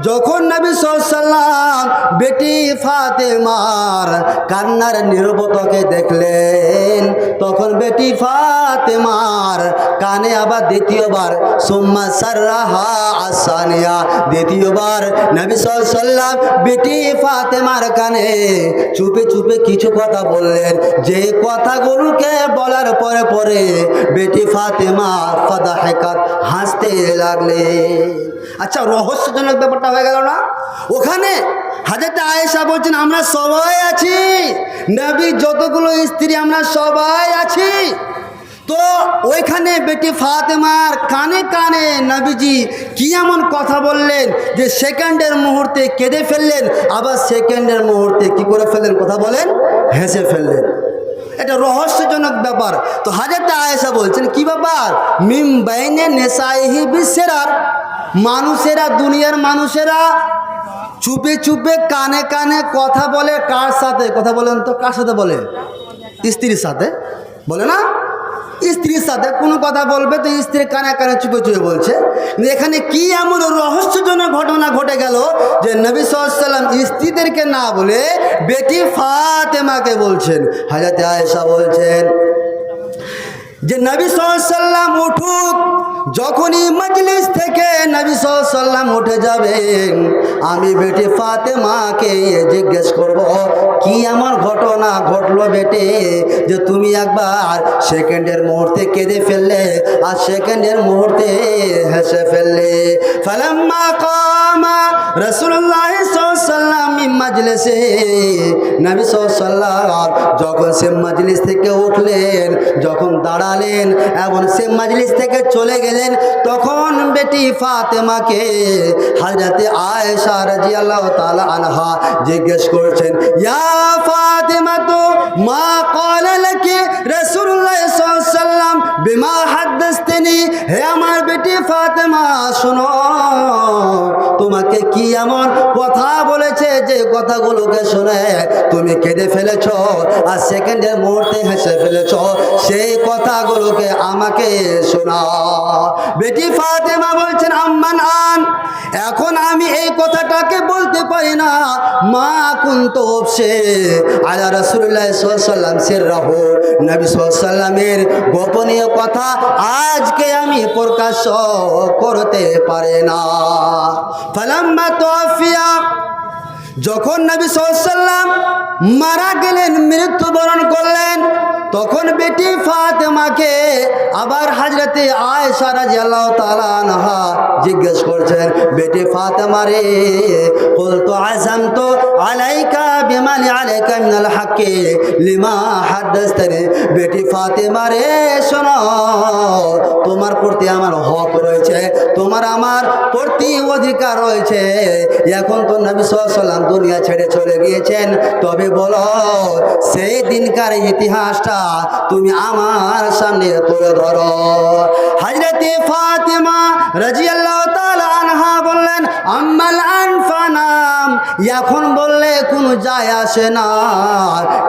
Speaker 1: যখন নবী সাল্লাল্লাহু আলাইহি ওয়াসাল্লাম বেটি ফাতেমার কান্নার নীরবতাকে দেখলেন, তখন বেটি ফাতেমার কানে আবার দ্বিতীয়বার সুম্মা সাররাহা আসানিয়া, দ্বিতীয়বার নবী সাল্লাল্লাহু আলাইহি ওয়াসাল্লাম বেটি ফাতেমার কানে চুপে চুপে কিছু কথা বললেন, যে কথাগুলোকে বলার পরে পরে বেটি ফাতেমা ফাদাহিকাত, হাসতে লাগলেন। আচ্ছা, রহস্যজনক ব্যাপারটা হয়ে গেল না? ওখানে হযরত আয়েশা বলছেন, আমরা সবাই আছি, নবীর যতগুলো স্ত্রী আমরা সবাই আছি। তো ওইখানে বেটি ফাতেমার কানে কানে নবীজি কি এমন কথা বললেন যে সেকেন্ডের মুহূর্তে কেঁদে ফেললেন, আবার সেকেন্ডের মুহূর্তে কি করে ফেললেন? কথা বলেন, হেসে ফেললেন। এটা রহস্যজনক ব্যাপার। তো হযরত আয়েশা বলছেন, কি ব্যাপার? মিম বাইনে নেসাইহি বিসরার, মানুষেরা, দুনিয়ার মানুষেরা চুপে চুপে কানে কানে কথা বলে, কার সাথে? কথা বলেন তো, কার সাথে বলে? স্ত্রীর সাথে বলে না? স্ত্রীর সাথে কোনো কথা বলবে তো স্ত্রীর কানে কানে চুপে চুপে বলছে। এখানে কি এমন রহস্যজনক ঘটনা ঘটে গেল যে নবী সাল্লাল্লাহু আলাইহি ওয়াসাল্লাম স্ত্রীদেরকে না বলে বেটি ফাতেমাকে বলছেন? হযরত আয়েশা বলছেন যে নবী সাল্লাল্লাহু আলাইহি ওয়াসাল্লাম উঠুক, যখনই মজলিস থেকে নবী সাল্লাল্লাহু উঠে যাবেন, আমি বেটি ফাতেমাকে জিজ্ঞেস করব, কি আমার ঘটনা ঘটলো বেটে, যে তুমি একবার সেকেন্ডের মুহূর্তে কেঁদে ফেললে আর সেকেন্ডের মুহূর্তে হেসে ফেললে। ফালাম্মা কামা রাসূলুল্লাহ সাল্লাল্লাহু আলাইহি ওয়াসাল্লাম মিন মাজলিসে, নবী সাল্লাল্লাহু যখন সে মজলিস থেকে উঠলেন, যখন দাঁড়ালেন এবং সে মজলিস থেকে চলে গেলেন, তখন বেটি ফাতেমাকে হযরতে আয়েশা রাদিয়াল্লাহু তাআলা আনহা জিজ্ঞেস করছেন, ইয়া ফাতেমা তো মা ক্বালা লাকি রাসূলুল্লাহ সাল্লাল্লাহু আলাইহি ওয়াসাল্লাম বিমা হাদাসতানি, হে আমার বেটি ফাতেমা শোনো, তোমাকে কি এমন কথা বলেছে যে কথাগুলোকে শুনে তুমি কেঁদে ফেলেছ আর সেকেন্ডের মুহূর্তে হেসে ফেলেছ, সেই কথাগুলোকে আমাকে শোনাও। বেটি ফাতেমা বলছেন, আম্মান আন, এখন আমি এই কথাটাকে বলতে পারি না, মা কুনতু উফশি আলা রাসূলুল্লাহ সাল্লাল্লাহু আলাইহি ওয়াসাল্লাম সিররাহু, নবী সাল্লাল্লাহু আলাইহি ওয়াসাল্লামের গোপনীয় কথা আজকে আমি প্রকাশ করতে পারি না। ফালাম্মা তুওয়াফিয়া, যখন নবী সাল্লাল্লাহু আলাইহি ওয়াসাল্লাম মারা গেলেন, মৃত্যুবরণ করলেন, তখন বেটি ফাতেমাকে আবার হযরতে আয়েশা রাদিয়াল্লাহু তাআলা আনহা জিজ্ঞেস করছেন, বেটি ফাতেমা রে, কুলতু আযামতু আলাইকা বিমালি আলাইকা মিনাল হাক্কি লিমা হাদাসতানি, বেটি ফাতেমা রে শোনো, তোমার প্রতি আমার হক রয়েছে, তোমার আমার প্রতি অধিকার রয়েছে। এখন তো নবী সাল্লাল্লাহু আলাইহি ওয়াসাল্লাম দুনিয়া ছেড়ে চলে গিয়েছেন, তবে বলো সেই দিনকার ইতিহাসটা তুমি আমার সামনে তুলে ধরো। হযরতে ফাতেমা রাদিয়াল্লাহু তাআলা আনহা বললেন, আম্মাল আনফানাম, এখন বললে কোনো যায় আসে না,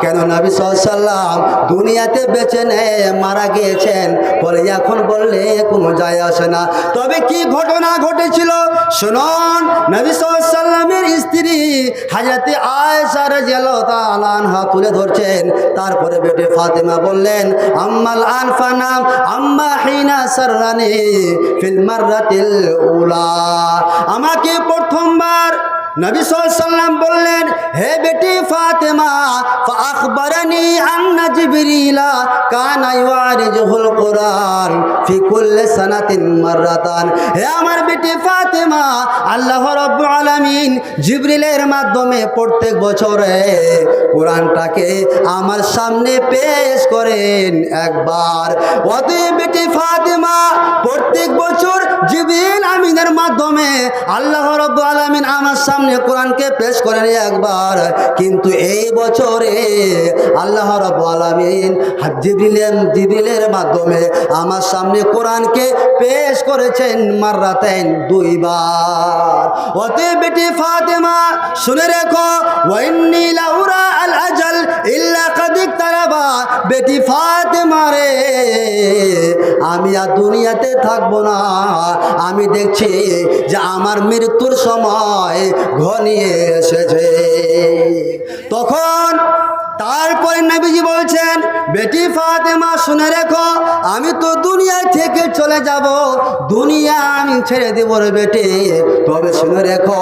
Speaker 1: কেন নবী সাল্লাল্লাহু আলাইহি ওয়াসাল্লাম দুনিয়াতে বেঁচে নেই, মারা গিয়েছেন, বলে এখন বললে কোনো যায় আসে না। তবে কি ঘটনা ঘটেছিল শুনুন। নবী সাল্লাল্লাহু আলাইহি ওয়াসাল্লামের স্ত্রী হযরতে আয়েশা রাদিয়াল্লাহু তাআলা আনহা তুলে ধরছেন, তারপরে বেটি ফাতেমা বললেন, আম্মাল আনফানাম আম্মা হিনা সাররানি ফিল মাররাতিল উলা, আমাকে প্রথমবার নবী সাল্লাল্লাহু আলাইহি ওয়াসাল্লাম বললেন, হে বেটি ফাতেমা, ফাআখবারানি আন্না জিবরিলা কানা ইউআরিজুল কুরআন ফি কুল্লি সানাতিন মাররাতান, হে আমার বেটি ফাতেমা, আল্লাহ রাব্বুল আলামিন জিবরিলের মাধ্যমে প্রত্যেক বছরে কোরআনটাকে আমার সামনে পেশ করেন একবার। অতএব বেটি ফাতেমা, প্রত্যেক বছর জিবরিল আমিনের মাধ্যমে আল্লাহ রাব্বুল আলামিন আমার সামনে কোরআনকে পেশ করেন একবার, কিন্তু এই বছরে আল্লাহ রাব্বুল আলামিন জিবরিলের মাধ্যমে আমার সামনে কোরআনকে পেশ করেছেন মাররাতাইন, দুইবার। অতএব বেটি ফাতেমা শুনে রেখো, ওয়াইন্নী লাউরা আল আজাল ইল্লা কাদ ইকতারাবা, বেটি ফাতেমা রে, আমি আর দুনিয়াতে থাকবো না, আমি দেখছি যে আমার মৃত্যুর সময় ঘনিয়ে এসেছে। তখন তারপরে নবীজি বলছেন, বেটি ফাতেমা শুনে রেখো, আমি তো দুনিয়া থেকে চলে যাব, দুনিয়া আমি ছেড়ে দেব রে বেটি, তবে শুনে রেখো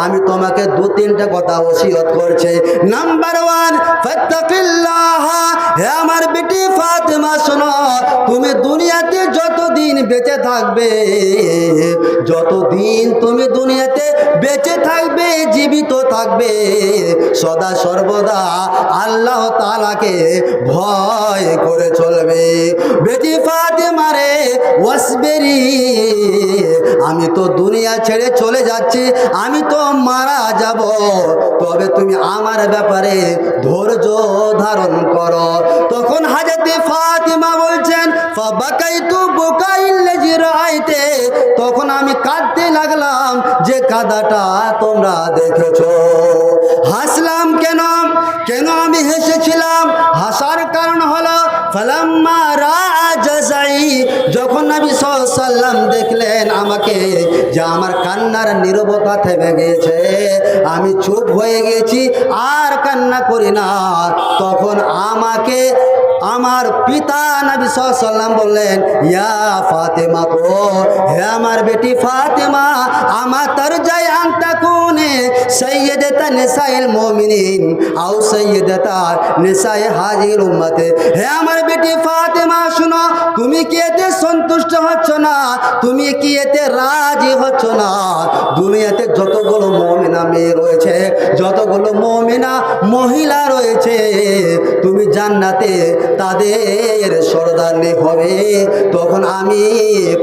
Speaker 1: আমি তোমাকে দু তিনটা কথা ওসিয়ত করছি। নাম্বার 1, ফাত্তাকিল্লাহ, হে আমার বেটি ফাতেমা শোনো, তুমি দুনিয়াতে যতদিন বেঁচে থাকবে, যতদিন তুমি দুনিয়াতে বেঁচে থাকবে, জীবিত থাকবে, সদা সর্বদা আল্লাহ তাআলাকে ভয় করে চলবে। বেটি ফাতেমা রে, ওয়াসবিরি, আমি তো দুনিয়া ছেড়ে চলে যাচ্ছি, আমি তো মারা যাব, তবে তুমি আমার ব্যাপারে ধৈর্য ধারণ করো। তখন হযরতে ফাতেমা বলছেন, ফাবাকাইতু বুকাইল্লাযী রাআইতে, তখন আমি কাঁদতে লাগলাম যে কাঁদাটা তোমরা দেখেছো। হাসলাম কেন? কেন আমি হেসেছিলাম? হাসার কারণ হলো, ফালাম্মা রাআ জাযাই, যখন নবী সাল্লাল্লাহু আলাইহি ওয়াসাল্লাম দেখলেন আমাকে, যে আমার কান্নার নীরবতা থেমে গেছে, আমি চুপ হয়ে গেছি আর কান্না করি না, তখন আমাকে আমার পিতা নবী সাল্লাল্লাহু আলাইহি ওয়াসাল্লাম বললেন, ইয়া ফাতেমা, তো হে আমার বেটি ফাতেমা, আমার তরজাই আনতা কোনে সাইয়্যিদাতা নিসাইল মুমিনিন আও সাইয়্যিদাতা নিসাই হাজির উম্মতে। হে আমার বেটি ফাতেমা, শুনো, তুমি কি এতে সন্তুষ্ট হচ্ছ না? তুমি কি এতে রাজি হচ্ছ না? দুনিয়াতে যতগুলো মুমিনা মেয়ে রয়েছে, যতগুলো মুমিনা মহিলা রয়েছে, তুমি জান্নাতে তাদের সরদারনি হবে। তখন আমি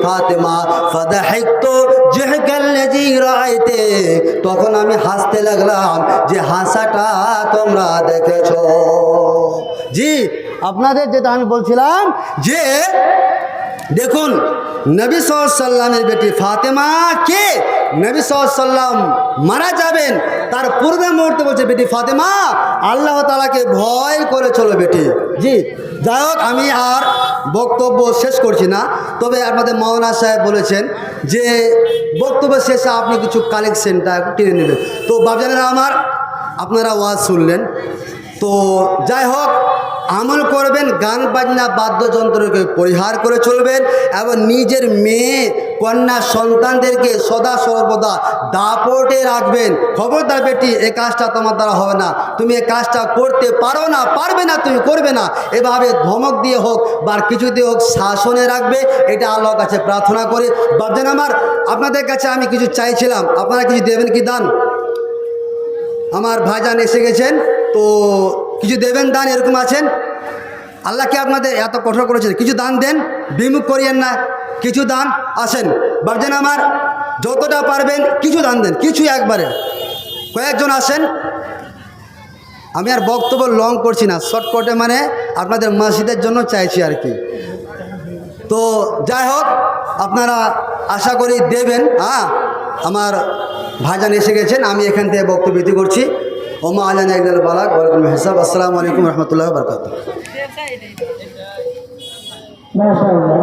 Speaker 1: ফাতেমা ফাদাহিকতু জিহকাল্লাযী রাআইতে, তখন আমি হাসতে লাগলাম যে হাসাটা তোমরা দেখেছো। জি, আপনাদের যেটা আমি বলছিলাম যে দেখুন, নবী সাল্লাল্লাহু আলাইহি ওয়াসাল্লামের বেটি ফাতেমা কে নবী সাল্লাল্লাহু আলাইহি ওয়াসাল্লাম মারা যাবেন তার পূর্বে মুহূর্তে বলছে, বেটি ফাতেমা, আল্লাহ তাআলাকে ভয় করে চলো বেটি। জি, যাই হোক, আমি আর বক্তব্য শেষ করছি না, তবে আপনাদের মাওলানা সাহেব বলেছেন যে বক্তব্য শেষে আপনি কিছু কালেকশনটা টেনে নেবেন। তো বাবজানেরা আমার, আপনারা ওয়াজ শুনলেন, তো যাই হোক, আমল করবেন, গান বাজনা বাদ্যযন্ত্রকে পরিহার করে চলবেন এবং নিজের মেয়ে কন্যা সন্তানদেরকে সদা সর্বদা দাপটে রাখবেন। খবরদার বেটি, এই কাজটা তোমার দ্বারা হবে না, তুমি এই কাজটা করতে পারো না, পারবে না, তুমি করবে না, এভাবে ধমক দিয়ে হোক বা কিছু দিয়ে হোক শাসনে রাখবে। এটা আল্লাহর কাছে প্রার্থনা করি। বাবজান আমার, আপনাদের কাছে আমি কিছু চাইছিলাম, আপনারা কিছু দেবেন কি দান? আমার ভাইজান এসে গেছেন, তো কিছু দেবেন দান, এরকম আছেন? আল্লাহকে আপনাদের এত কঠোর করেছেন, কিছু দান দেন, বিমুখ করিয়েন না, কিছু দান। আসেন বাবজান আমার, যতটা পারবেন কিছু দান দেন, কিছু একবারে, কয়েকজন আসেন। আমি আর বক্তব্য লং করছি না, শর্টকটে, মানে আপনাদের মসজিদের জন্য চাইছি আর কি। তো যাই হোক, আপনারা আশা করি দেবেন। হ্যাঁ, আমার ভাইজান এসে গেছেন, আমি এখান থেকে বক্তব্য ইতি করছি। ওমা আলাইনা ইল্লাল বালাগ ওয়া আলাইকুম হিসাব। আসসালামু আলাইকুম ওয়া রাহমাতুল্লাহি ওয়া বারাকাতুহু।
Speaker 2: মাশাআল্লাহ।